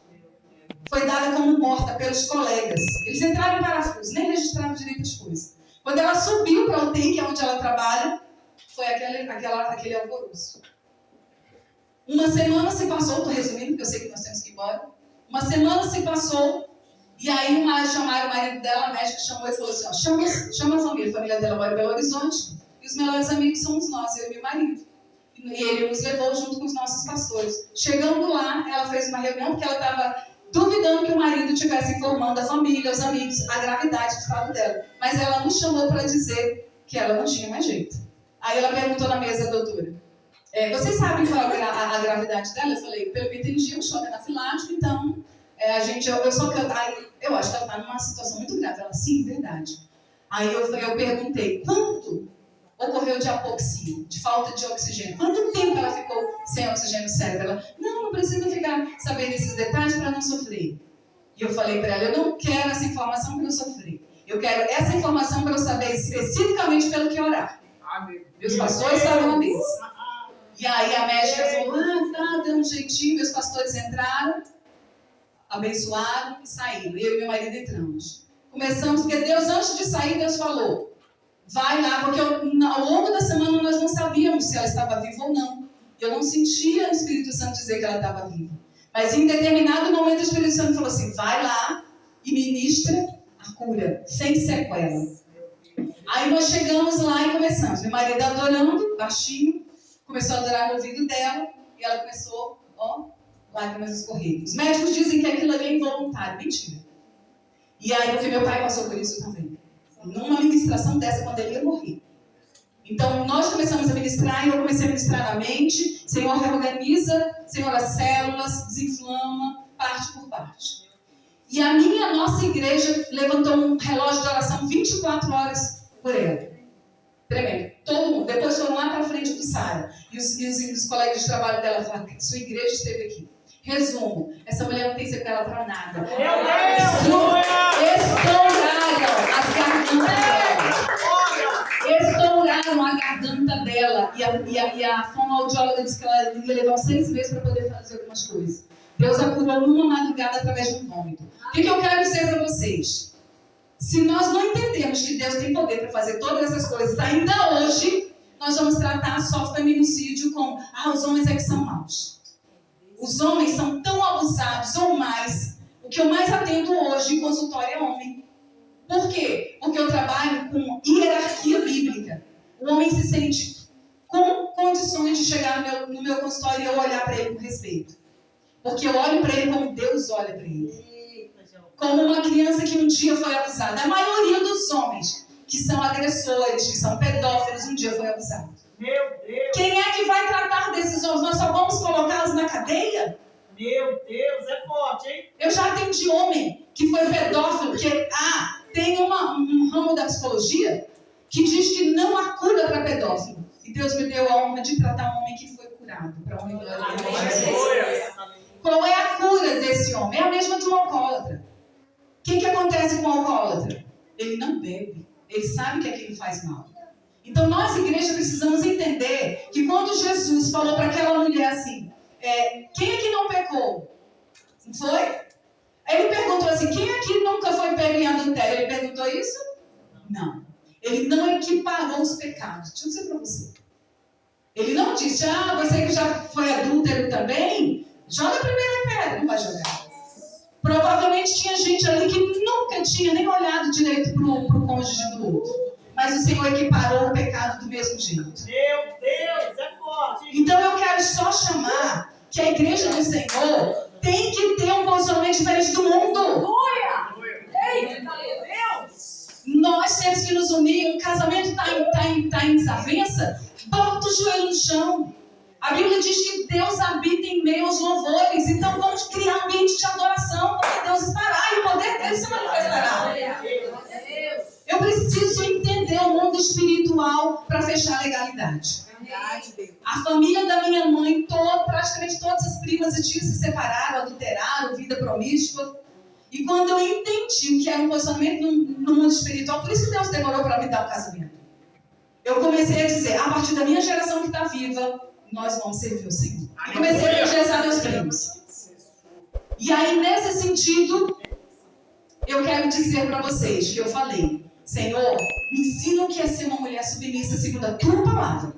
S7: Foi dada como morta pelos colegas. Eles entraram em parafuso, nem registraram direito as coisas. Quando ela subiu para a UTI, que é onde ela trabalha, foi aquele alvoroço. Uma semana se passou, estou resumindo, porque eu sei que nós temos que ir embora. Uma semana se passou, e aí chamaram o marido dela, a médica chamou e falou assim, ó, chama a família dela mora em Belo Horizonte, e os melhores amigos somos nós, eu e meu marido. E ele nos levou junto com os nossos pastores. Chegando lá, ela fez uma reunião, porque ela estava duvidando que o marido estivesse informando a família, os amigos, a gravidade do estado dela. Mas ela nos chamou para dizer que ela não tinha mais jeito. Aí ela perguntou na mesa, doutora, vocês sabem qual é a gravidade dela? Eu falei, pelo que eu entendi, um choque anafilático, então, eu acho que ela está numa situação muito grave. Ela, sim, verdade. Aí eu perguntei, quanto ocorreu de apoxia, de falta de oxigênio? Quanto tempo ela ficou sem oxigênio no cérebro? Ela, não precisa ficar sabendo esses detalhes para não sofrer. E eu falei para ela, eu não quero essa informação para eu sofrer. Eu quero essa informação para eu saber especificamente pelo que orar. Meus pastores estavam na mesa. E aí a médica falou, deu um jeitinho, meus pastores entraram, abençoaram e saíram. Eu e meu marido entramos. Começamos, porque Deus, antes de sair, Deus falou, vai lá, porque ao longo da semana nós não sabíamos se ela estava viva ou não. Eu não sentia o Espírito Santo dizer que ela estava viva. Mas em determinado momento o Espírito Santo falou assim, vai lá e ministra a cura, sem sequela. Aí nós chegamos lá e começamos. Meu marido adorando, baixinho, começou a adorar no ouvido dela e ela começou, lágrimas escorrendo. Os médicos dizem que aquilo ali é involuntário. Mentira. E aí, porque meu pai passou por isso também. Numa ministração dessa, quando ele ia morrer. Então, nós começamos a ministrar e eu comecei a ministrar na mente. Senhor, reorganiza, Senhor, as células, desinflama, parte por parte. E a nossa igreja levantou um relógio de oração 24 horas por ela. Tremendo. Todo mundo. Depois foram lá para a frente do Sara. E os colegas de trabalho dela falaram que sua igreja esteve aqui. Resumo, essa mulher não tem sequela para nada.
S8: Meu Deus!
S7: Estouraram as gargantas dela. Estouraram a garganta dela. E a fonoaudióloga disse que ela ia levar 6 meses para poder fazer algumas coisas. Deus a curou numa madrugada através de um vômito. O que eu quero dizer para vocês? Se nós não entendemos que Deus tem poder para fazer todas essas coisas, ainda hoje, nós vamos tratar só feminicídio com os homens é que são maus. Os homens são tão abusados ou mais. O que eu mais atendo hoje em consultório é homem. Por quê? Porque eu trabalho com hierarquia bíblica. O homem se sente com condições de chegar no meu consultório e eu olhar para ele com respeito. Porque eu olho para ele como Deus olha para ele. Como uma criança que um dia foi abusada. A maioria dos homens que são agressores, que são pedófilos, um dia foi abusado.
S8: Meu Deus!
S7: Quem é que vai tratar desses homens? Nós só vamos colocá-los na cadeia?
S8: Meu Deus, é forte, hein?
S7: Eu já atendi homem que foi pedófilo, que tem um ramo da psicologia que diz que não há cura para pedófilo. E Deus me deu a honra de tratar um homem que foi curado. Para a honra e glória de Deus. Qual é a cura desse homem? É a mesma de um alcoólatra. O que acontece com o alcoólatra? ele não bebe. Ele sabe que aquilo faz mal. Então nós, igreja, precisamos entender que quando Jesus falou para aquela mulher assim, quem aqui não pecou? Não foi? Ele perguntou assim, quem aqui nunca foi pego em adultério? Ele perguntou isso? Não. Ele não equiparou os pecados. Deixa eu dizer para você. Ele não disse, você que já foi adúltero também, joga a primeira pedra, não vai jogar. Provavelmente tinha gente ali que nunca tinha nem olhado direito pro cônjuge do outro. Mas o Senhor equiparou o pecado do mesmo jeito.
S6: Meu Deus, é forte.
S7: Então eu quero só chamar que a igreja do Senhor tem que ter um posicionamento diferente do mundo. Nós temos que nos unir. O casamento está em desavença. Bota o joelho no chão. A Bíblia diz que Deus habita em meio aos louvores. Então vamos criar um ambiente de adoração, porque Deus estará e o poder dele se manifestará. Eu preciso entender o mundo espiritual para fechar a legalidade. A família da minha mãe, praticamente todas as primas e tias se separaram, adulteraram, vida promíscua. E quando eu entendi o que era um posicionamento no mundo espiritual, por isso que Deus demorou para me dar o casamento. Eu comecei a dizer, a partir da minha geração que está viva, nós vamos servir o Senhor. E comecei a evangelizar meus primos. E aí, nesse sentido, eu quero dizer para vocês que eu falei, Senhor, me ensina o que é ser uma mulher submissa segundo a tua palavra.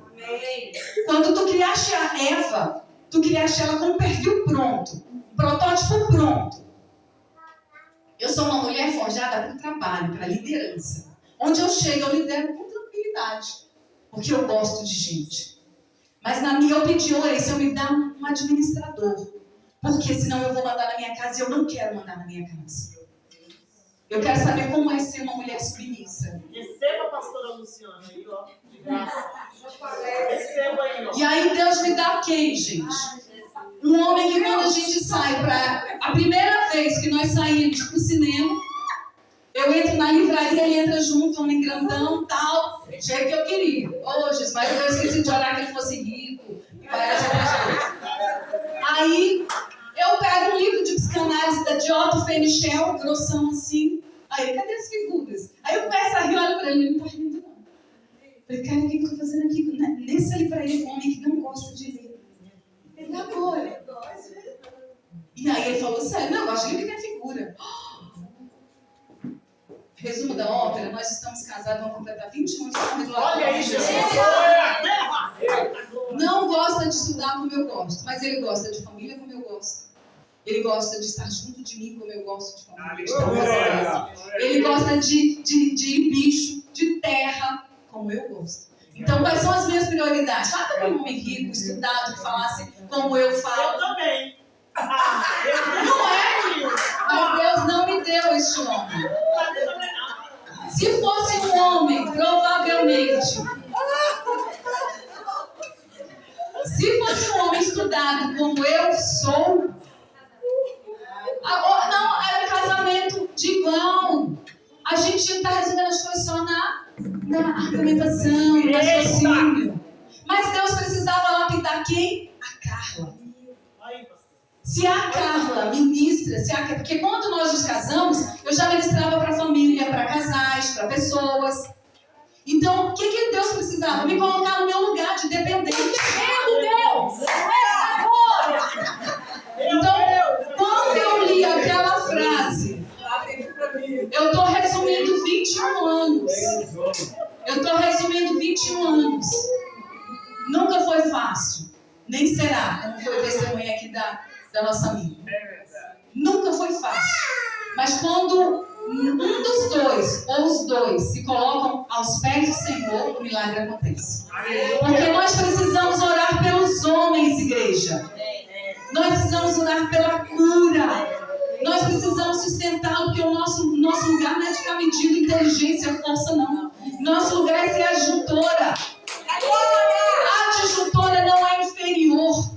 S7: Quando tu criaste a Eva, tu criaste ela com um perfil pronto, um protótipo pronto. Eu sou uma mulher forjada para o trabalho, para a liderança. Onde eu chego, eu lidero com tranquilidade, porque eu gosto de gente. Mas eu pedi, orei, Senhor, me dá um administrador, porque senão eu vou mandar na minha casa e eu não quero mandar na minha casa. Eu quero saber como é ser uma mulher submissa.
S6: Receba a pastora Luciana aí, ó, de graça. Receba aí, ó.
S7: E aí Deus me dá quem, gente? Um homem que quando a gente sai para... A primeira vez que nós saímos pro cinema, eu entro na livraria, ele entra junto, homem grandão, tal. Jeito que eu queria. Hoje, mas eu esqueci de orar que ele fosse rico. Aí, eu pego um livro de psicanálise de Otto Fenichel, grossão assim. Aí, cadê as figuras? Aí eu começo a rir, olho pra ele, ele não tá rindo não. Falei, cara, o que eu tô fazendo aqui? Nessa livraria, um homem que não gosta de ler. Ele agora. E aí ele falou, sério, não, eu gosto de ler que tem figura. Resumo da ópera, nós estamos casados, vamos completar 21 anos.
S6: Olha aí, Jesus.
S7: Não gosta de estudar como eu gosto, mas ele gosta de família como eu gosto. Ele gosta de estar junto de mim como eu gosto de família. Ele gosta de bicho, de terra, como eu gosto. Então, quais são as minhas prioridades? Claro que um homem rico, estudado, que falasse como eu falo.
S6: Eu também.
S7: Não é? Mas Deus não me deu este homem. Se fosse um homem, provavelmente. Se fosse um homem estudado como eu sou, não, era um casamento de igual. A gente está resolvendo as coisas só na argumentação, no raciocínio. Mas Deus precisava lapidar quem? A Carla. Se a Carla ministra, porque quando nós nos casamos, eu já ministrava para família, para casais, para pessoas. Então, o que Deus precisava? Me colocar no meu lugar de dependente. Meu Deus! Então, quando eu li aquela frase, eu estou resumindo 21 anos. Nunca foi fácil. Nem será, como foi o testemunho aqui da nossa amiga. Nunca foi fácil. Mas quando um dos dois, ou os dois, se colocam aos pés do Senhor, o milagre acontece. Porque nós precisamos orar pelos homens, igreja. Nós precisamos orar pela cura. Nós precisamos sustentá-lo, porque o nosso lugar não é ficar medindo inteligência, força, não. Nosso lugar é ser adjuntora. A adjuntora não é inferior.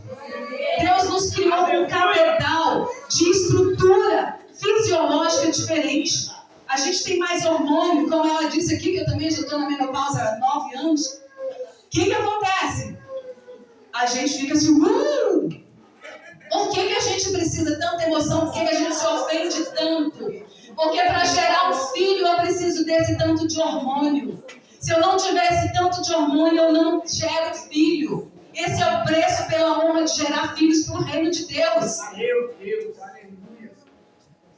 S7: Deus nos criou com um cabedal de estrutura fisiológica diferente. A gente tem mais hormônio, como ela disse aqui, que eu também já estou na menopausa há 9 anos. O que acontece? A gente fica assim, Por que a gente precisa tanta emoção? Por que a gente se ofende tanto? Porque para gerar um filho eu preciso desse tanto de hormônio. Se eu não tivesse tanto de hormônio, eu não gero filho. Esse é o preço pela honra de gerar filhos para o reino de Deus.
S9: Meu Deus, aleluia.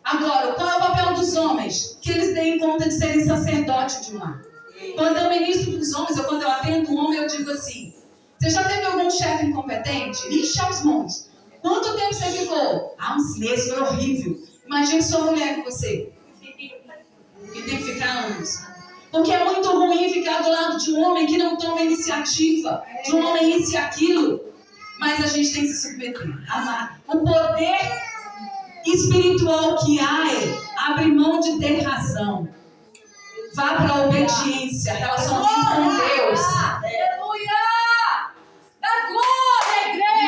S7: Agora, qual é o papel dos homens? Que eles deem conta de serem sacerdotes de um lar. Quando eu ministro para os homens, ou quando eu atendo um homem, eu digo assim: você já teve algum chefe incompetente? Ixi, aos montes. Quanto tempo você ficou? Uns meses, foi horrível. Imagine sua mulher com você. Que tem que ficar anos. Porque é muito ruim ficar do lado de um homem que não toma iniciativa, de um homem isso e aquilo. Mas a gente tem que se submeter, amar. O poder espiritual que há abre mão de ter razão. Vá para a obediência, relacionamento com Deus.
S2: Aleluia! Da glória, igreja!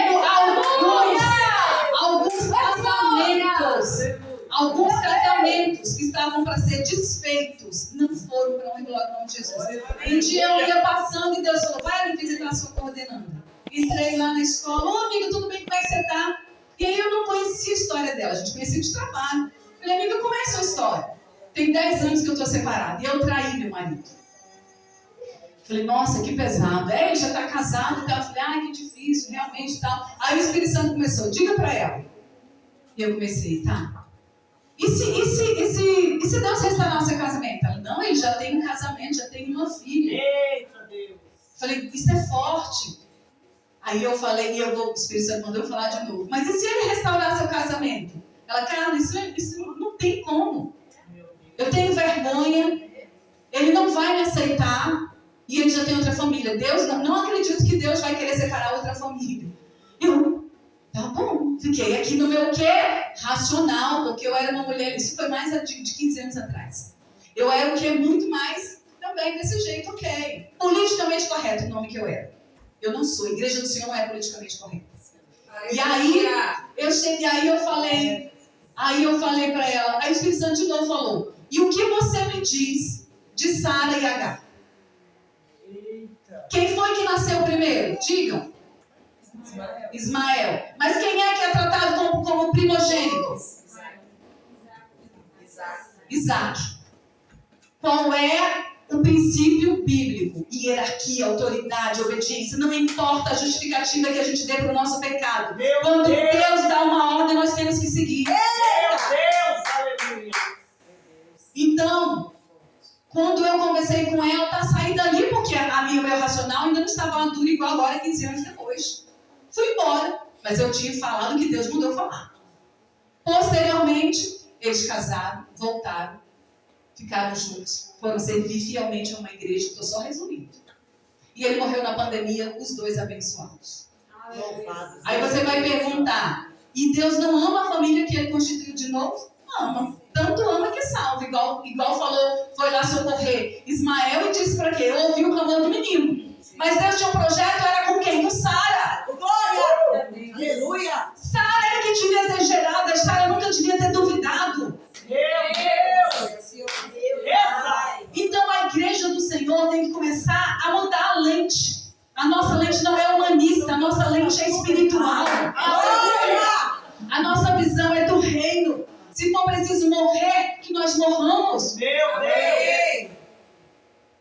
S7: Alguns casamentos que estavam para ser desfeitos não foram para honra e glória do nome de Jesus. Um dia eu ia passando e Deus falou: vai ali visitar a sua coordenanda. Entrei lá na escola: ô amiga, tudo bem, como é que você está? E aí eu não conhecia a história dela, a gente conhecia de trabalho. Falei: amiga, como é a sua história? Tem 10 anos que eu estou separada e eu traí meu marido. Falei: nossa, que pesado. Ele já está casado e tal. Falei: ai, que difícil, realmente tal. Aí o Espírito Santo começou: diga para ela. E eu comecei: tá. E se Deus restaurar o seu casamento? Ela: não, ele já tem um casamento, já tem uma filha.
S9: Eita Deus.
S7: Falei: isso é forte. Aí eu falei, e o Espírito Santo mandou eu falar de novo: mas e se ele restaurar seu casamento? Ela: cara, isso não tem como. Eu tenho vergonha, ele não vai me aceitar e ele já tem outra família. Deus, não acredito que Deus vai querer separar outra família. Eu: tá bom. Fiquei aqui no meu quê? Racional, porque eu era uma mulher, isso foi mais de 15 anos atrás. Eu era o quê? Muito mais também desse jeito, ok. Politicamente correto o nome que eu era. Eu não sou, a Igreja do Senhor não é politicamente correta. E aí, eu cheguei, aí eu falei para ela, aí o Espírito Santo de novo falou: e o que você me diz de Sara e Agar? Quem foi que nasceu primeiro? Digam. Ismael. Mas quem é que é tratado como primogênito? Isaac. Qual é o princípio bíblico? Hierarquia, autoridade, obediência. Não importa a justificativa que a gente dê para o nosso pecado. Quando Deus dá uma ordem, nós temos que seguir.
S9: Meu Deus, aleluia.
S7: Então, quando eu conversei com ela, tá saindo dali, porque o meu racional ainda não estava maduro igual agora, 15 anos depois. Fui embora, mas eu tinha falado que Deus mandou falar. Posteriormente, eles casaram, voltaram, ficaram juntos, foram servir fielmente a uma igreja, estou só resumindo. E ele morreu na pandemia, os dois abençoados. Aí você vai perguntar: e Deus não ama a família que ele constituiu de novo? Ama. Tanto ama que salva. Igual falou, foi lá socorrer Ismael e disse para quê? Eu ouvi o clamor do menino. Mas Deus tinha um projeto, era com quem? Com Sara.
S8: Glória! Aleluia!
S7: Sara era que devia ter gerado, Sara nunca devia ter duvidado.
S9: Meu Deus!
S7: Então a igreja do Senhor tem que começar a mudar a lente. A nossa lente não é humanista, a nossa lente é espiritual. A nossa visão é do reino. Se for preciso morrer, que nós morramos.
S9: Meu Deus!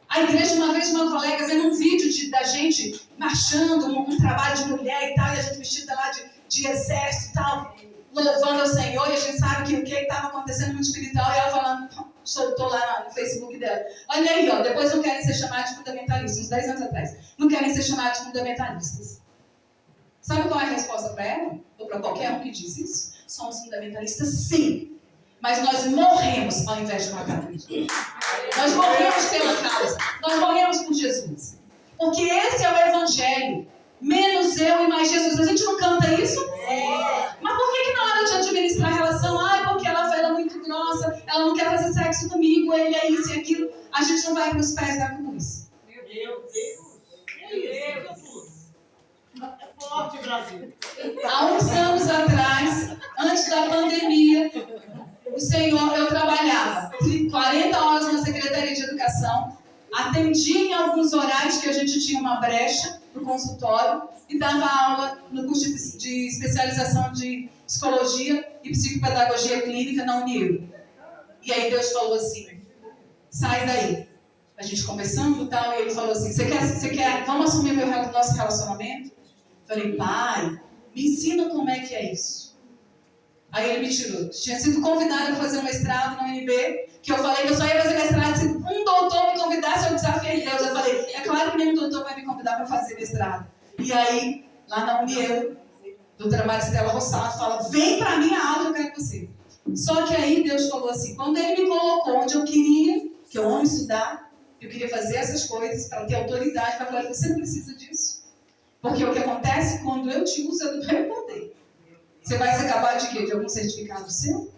S7: A igreja, uma vez, uma colega vendo um vídeo da gente marchando, um trabalho de mulher e tal, e a gente vestida lá de exército e tal, louvando ao Senhor, e a gente sabe que o que estava acontecendo no espiritual, e ela falando, soltou lá no Facebook dela: olha aí, ó, depois não querem ser chamados de fundamentalistas, uns 10 anos atrás, não querem ser chamados de fundamentalistas. Sabe qual é a resposta para ela? Ou para qualquer um que diz isso? Somos fundamentalistas, sim. Mas nós morremos ao invés de matar Cristo. Nós morremos pela causa. Nós morremos por Jesus. Porque esse é o Evangelho. Menos eu e mais Jesus. A gente não canta isso? Mas por que na hora de administrar a relação? Porque ela é muito grossa, ela não quer fazer sexo comigo, ele é isso e aquilo. A gente não vai para os pés da cruz.
S9: Meu Deus! Meu Deus! É forte, Brasil.
S7: Há uns anos atrás, antes da pandemia, o Senhor, eu trabalhava 40 horas na Secretaria de Educação, atendia em alguns horários que a gente tinha uma brecha no consultório e dava aula no curso de especialização de psicologia e psicopedagogia clínica na Unirio. E aí Deus falou assim: sai daí. A gente conversando e tal, e ele falou assim, você quer, vamos assumir nosso relacionamento? Falei, pai, me ensina como é que é isso. Aí ele me tirou. Tinha sido convidado a fazer um mestrado na UNB, que eu falei que eu só ia fazer mestrado se um doutor me convidasse, eu desafiei Deus. Eu falei, é claro que nenhum doutor vai me convidar para fazer mestrado. E aí, lá na União, do trabalho Estela Rossato, fala, vem para mim a aula, eu quero você. Só que aí Deus falou assim, quando ele me colocou onde eu queria, que eu amo estudar, eu queria fazer essas coisas para ter autoridade, para falar, você não precisa disso. Porque o que acontece quando eu te uso é do meu poder. Você vai se acabar de quê? De algum certificado seu?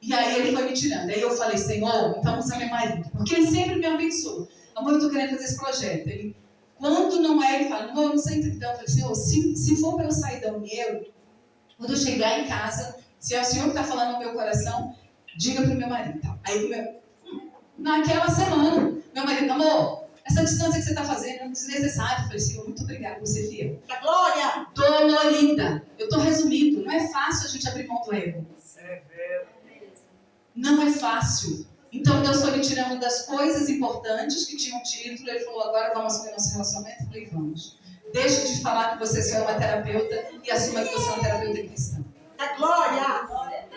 S7: E aí ele foi me tirando. Aí eu falei, Senhor, então usa meu marido. Porque ele sempre me abençoou. Amor, eu estou querendo fazer esse projeto. Ele, quando não é, ele fala, não sei. Então eu falei, Senhor, se for para eu sair da União, quando eu chegar em casa, se é o Senhor que está falando no meu coração, diga para o meu marido. Aí, naquela semana, meu marido, amor, essa distância que você está fazendo é desnecessária. Eu falei, Senhor, muito obrigada por ser fiel.
S8: Da glória!
S7: Dolorida. Eu estou resumindo. Não é fácil a gente abrir mão do ego. Não é fácil. Então Deus foi me tirando das coisas importantes que tinham título. Ele falou, agora vamos assumir nosso relacionamento? Eu falei, vamos. Deixa de falar que você só é uma terapeuta e assuma que você é uma terapeuta cristã.
S8: Da glória!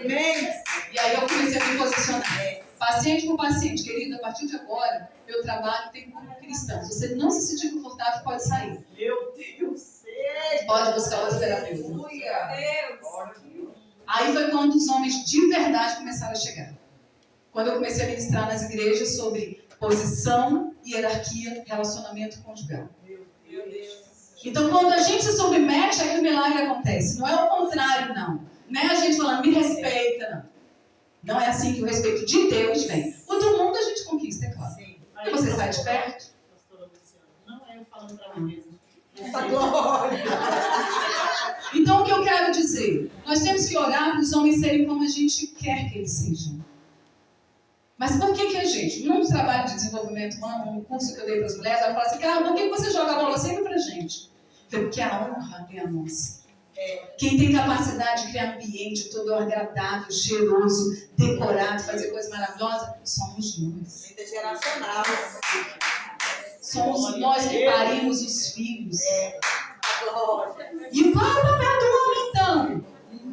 S8: Amém!
S7: E aí eu comecei a me posicionar. Paciente por paciente. Querido, a partir de agora, meu trabalho tem como cristão. Se você não se sentir confortável, pode sair.
S8: Meu Deus!
S7: Pode buscar outro terapeuta. Aí foi quando os homens de verdade começaram a chegar. Quando eu comecei a ministrar nas igrejas sobre posição, hierarquia, relacionamento conjugal. Então, quando a gente se submete, aí o milagre acontece. Não é o contrário, não. Não é a gente falando, me respeita, não. Não é assim que o respeito de Deus vem. O do mundo a gente conquista, é claro. Porque você sai de perto.
S6: Não é eu falando para mim mesmo.
S8: Essa glória!
S7: Então, o que eu quero dizer? Nós temos que orar para os homens serem como a gente quer que eles sejam. Mas por que a gente, num trabalho de desenvolvimento humano, um curso que eu dei para as mulheres, ela fala assim, cara, por que você joga a bola sempre para a gente? Porque a honra é a nossa. Quem tem capacidade de criar um ambiente todo agradável, cheiroso, decorado, fazer coisas maravilhosas, somos nós.
S8: Intergeracional.
S7: Somos nós que parimos os filhos.
S8: Glória!
S7: E qual é o papel do homem, então?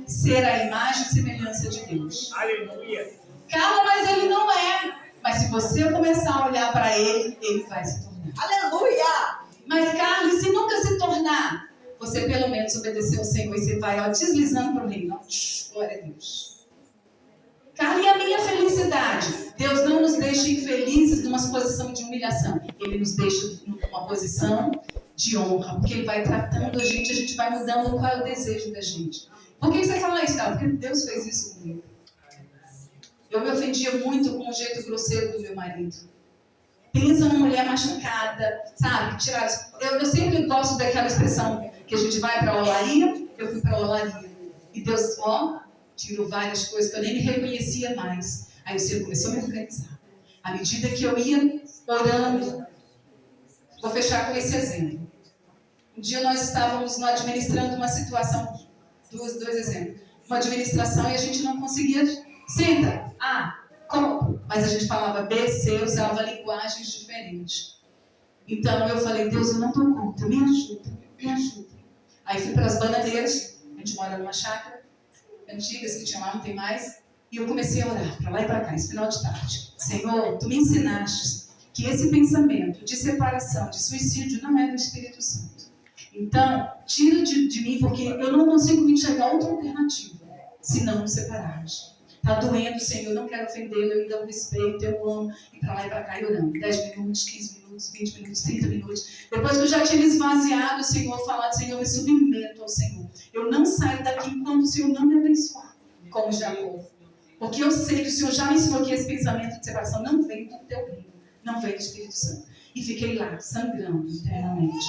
S7: Ser a imagem e semelhança de Deus.
S9: Aleluia!
S7: Calma, mas ele não é. Mas se você começar a olhar para ele, ele vai se tornar.
S8: Aleluia!
S7: Mas, Carlos, se nunca se tornar, você pelo menos obedeceu ao Senhor e você vai deslizando para o reino. Glória a Deus. Carlos, e a minha felicidade? Deus não nos deixa infelizes numa posição de humilhação. Ele nos deixa numa posição de honra. Porque Ele vai tratando a gente vai mudando qual é o desejo da gente. Por que você fala isso, Carlos? Porque Deus fez isso comigo. Eu me ofendia muito com o jeito grosseiro do meu marido. Pensa numa mulher machucada, sabe? Eu sempre gosto daquela expressão que a gente vai para a olaria, eu fui para a olaria. E Deus, tirou várias coisas que eu nem me reconhecia mais. Aí o Senhor começou a me organizar. À medida que eu ia orando, vou fechar com esse exemplo. Um dia nós estávamos administrando uma situação, dois exemplos. Uma administração e a gente não conseguia. Senta. Como? Mas a gente falava B, C, usava linguagens diferentes. Então eu falei, Deus, eu não dou conta, me ajuda, me ajuda. Aí fui para as bananeiras, a gente mora numa chácara, antigas que tinha lá, não tem mais, e eu comecei a orar, para lá e para cá, esse final de tarde. Senhor, Tu me ensinaste que esse pensamento de separação, de suicídio, não é do Espírito Santo. Então, tira de mim, porque eu não consigo me enxergar outra alternativa, se não nos separarmos. Está doendo, Senhor, eu não quero ofendê-lo, eu ainda o respeito, eu amo, e para lá e para cá orando. 10 minutos, 15 minutos, 20 minutos, 30 minutos. Depois que eu já tinha esvaziado o Senhor, falado, Senhor, eu me submeto ao Senhor. Eu não saio daqui enquanto o Senhor não me abençoar, como Jacó. Porque eu sei que o Senhor já me ensinou que esse pensamento de separação não vem do teu reino, não vem do Espírito Santo. E fiquei lá, sangrando internamente.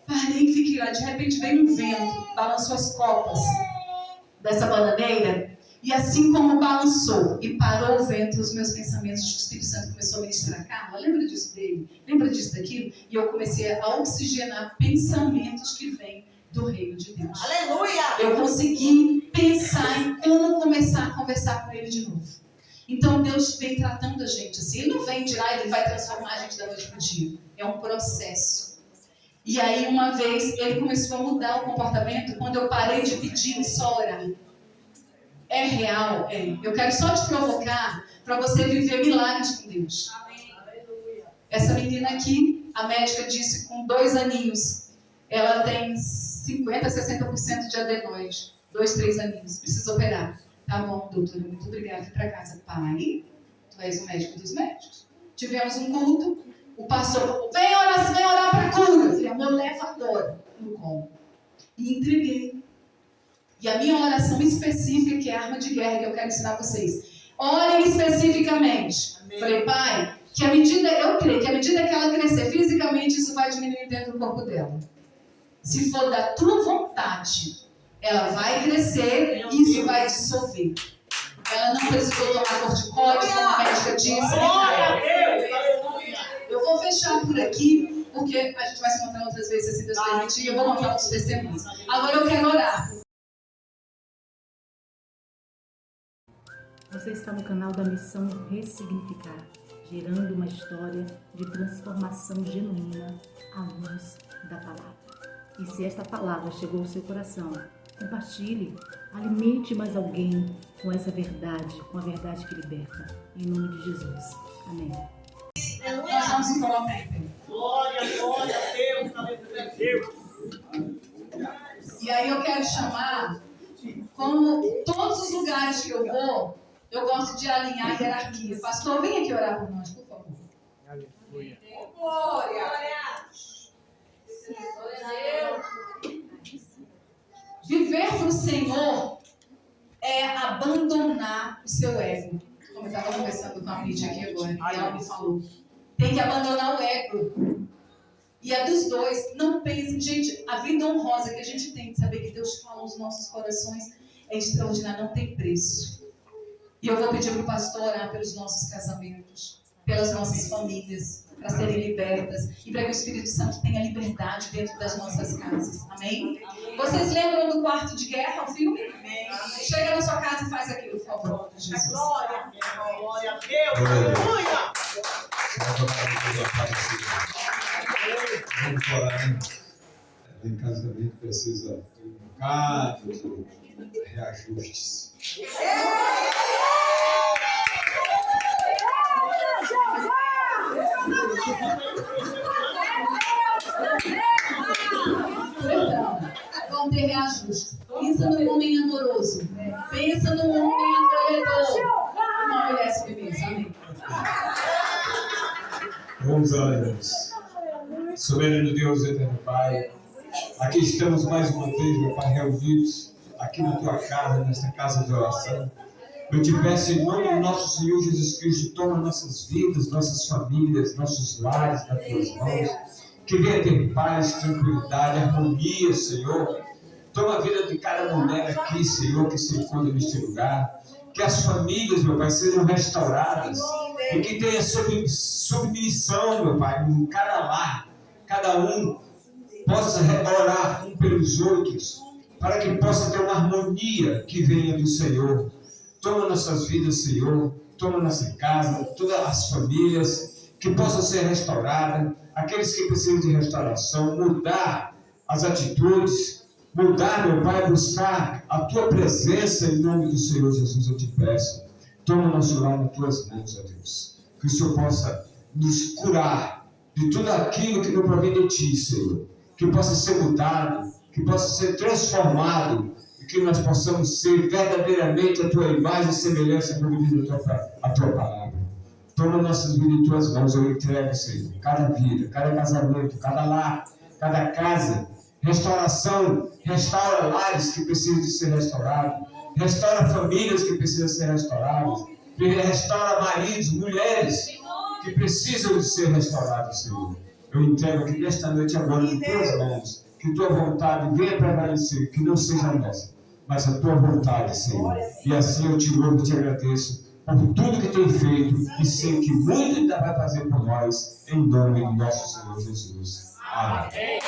S7: Parei e fiquei lá, de repente veio um vento, balançou as copas dessa bananeira. E assim como balançou e parou o vento, os meus pensamentos, o Espírito Santo começou a ministrar. Carla, lembra disso dele? Lembra disso daquilo? E eu comecei a oxigenar pensamentos que vêm do reino de Deus.
S8: Aleluia!
S7: Eu consegui pensar em como começar a conversar com ele de novo. Então Deus vem tratando a gente assim. Ele não vem tirar, ele vai transformar a gente da noite para o dia. É um processo. E aí uma vez ele começou a mudar o comportamento quando eu parei de pedir e só orar. É real, é. Eu quero só te provocar para você viver milagres com Deus. Essa menina aqui, a médica disse com 2 aninhos, ela tem 50%, 60% de adenoide. 2, 3 aninhos, precisa operar. Tá bom, doutora, muito obrigada. Fui para casa. Pai, tu és o médico dos médicos. Tivemos um culto, o pastor falou, vem orar para cura. Eu falei, meu elevador no colo. E entreguei. E a minha oração específica, que é a arma de guerra que eu quero ensinar vocês. Orem especificamente. Amém. Falei, pai, que eu creio que à medida que ela crescer fisicamente, isso vai diminuir dentro do corpo dela. Se for da tua vontade, ela vai crescer e isso vai dissolver. Ela não precisou tomar corticóide, como a médica disse. Eu vou fechar por aqui, porque a gente vai se encontrar outras vezes, se Deus permitir, e eu vou contar os testemunhos. Agora eu quero orar.
S5: Você está no canal da Missão Ressignificar, gerando uma história de transformação genuína à luz da palavra. E se esta palavra chegou ao seu coração, compartilhe, alimente mais alguém com essa verdade, com a verdade que liberta. Em nome de Jesus. Amém.
S7: Nós vamos se colocar em pé.
S9: Glória, glória a Deus, aleluia a Deus.
S7: E aí eu quero chamar, como todos os lugares que eu vou, eu gosto de alinhar a hierarquia. Pastor, vem aqui orar por nós, por favor.
S9: Aleluia.
S8: Glória!
S7: Viver para o Senhor é abandonar o seu ego. Como eu estava conversando com a Mídia aqui agora, e ela me falou. Tem que abandonar o ego. E é dos dois. Não pense, gente, a vida honrosa que a gente tem de saber que Deus fala aos nossos corações é extraordinária, não tem preço. E eu vou pedir para o pastor orar pelos nossos casamentos, pelas nossas famílias, para serem libertas e para que o Espírito Santo tenha liberdade dentro das nossas casas. Amém? Vocês lembram do Quarto de Guerra, o filme? Amém. Chega na sua casa e faz aquilo, por favor. Jesus.
S9: Glória, glória a Deus, aleluia.
S10: Vamos orar, né? Em casamento precisa ter um bocado de reajustes.
S7: Vão ter reajuste. Pensa no homem amoroso. Pensa no homem acolhedor. Não merece beber, amém?
S10: Vamos orar, Deus. Soberano Deus, eterno Pai, aqui estamos mais uma vez, meu Pai, reunidos aqui na Tua casa, nesta casa de oração. Eu te peço em nome do nosso Senhor Jesus Cristo, toma nossas vidas, nossas famílias, nossos lares nas Tuas mãos. Que venha ter paz, tranquilidade, harmonia, Senhor. Toma a vida de cada mulher aqui, Senhor, que se encontra neste lugar. Que as famílias, meu Pai, sejam restauradas. E que tenha submissão, meu Pai, em cada lar. Cada um possa orar um pelos outros. Para que possa ter uma harmonia que venha do Senhor. Toma nossas vidas, Senhor. Toma nossa casa, todas as famílias. Que possam ser restauradas. Aqueles que precisam de restauração. Mudar as atitudes. Mudar, meu Pai, buscar a Tua presença em nome do Senhor Jesus, eu te peço. Toma nosso lar nas Tuas mãos, ó Deus. Que o Senhor possa nos curar de tudo aquilo que não provém de Ti, Senhor. Que possa ser mudado, que possa ser transformado e que nós possamos ser verdadeiramente a Tua imagem e semelhança como diz a Tua palavra. Toma nossas vidas em Tuas mãos, eu entrego, Senhor. Cada vida, cada casamento, cada lar, cada casa. Restauração, restaura lares que precisam de ser restaurados, restaura famílias que precisam ser restauradas, restaura maridos, mulheres que precisam de ser restaurados, Senhor. Eu entrego aqui nesta noite agora em Tuas mãos, que Tua vontade venha prevalecer, que não seja a nossa, mas a Tua vontade, Senhor. E assim eu te louvo e te agradeço por tudo que tem feito e sei que muito ainda vai fazer por nós, em nome do nosso Senhor Jesus. Amém.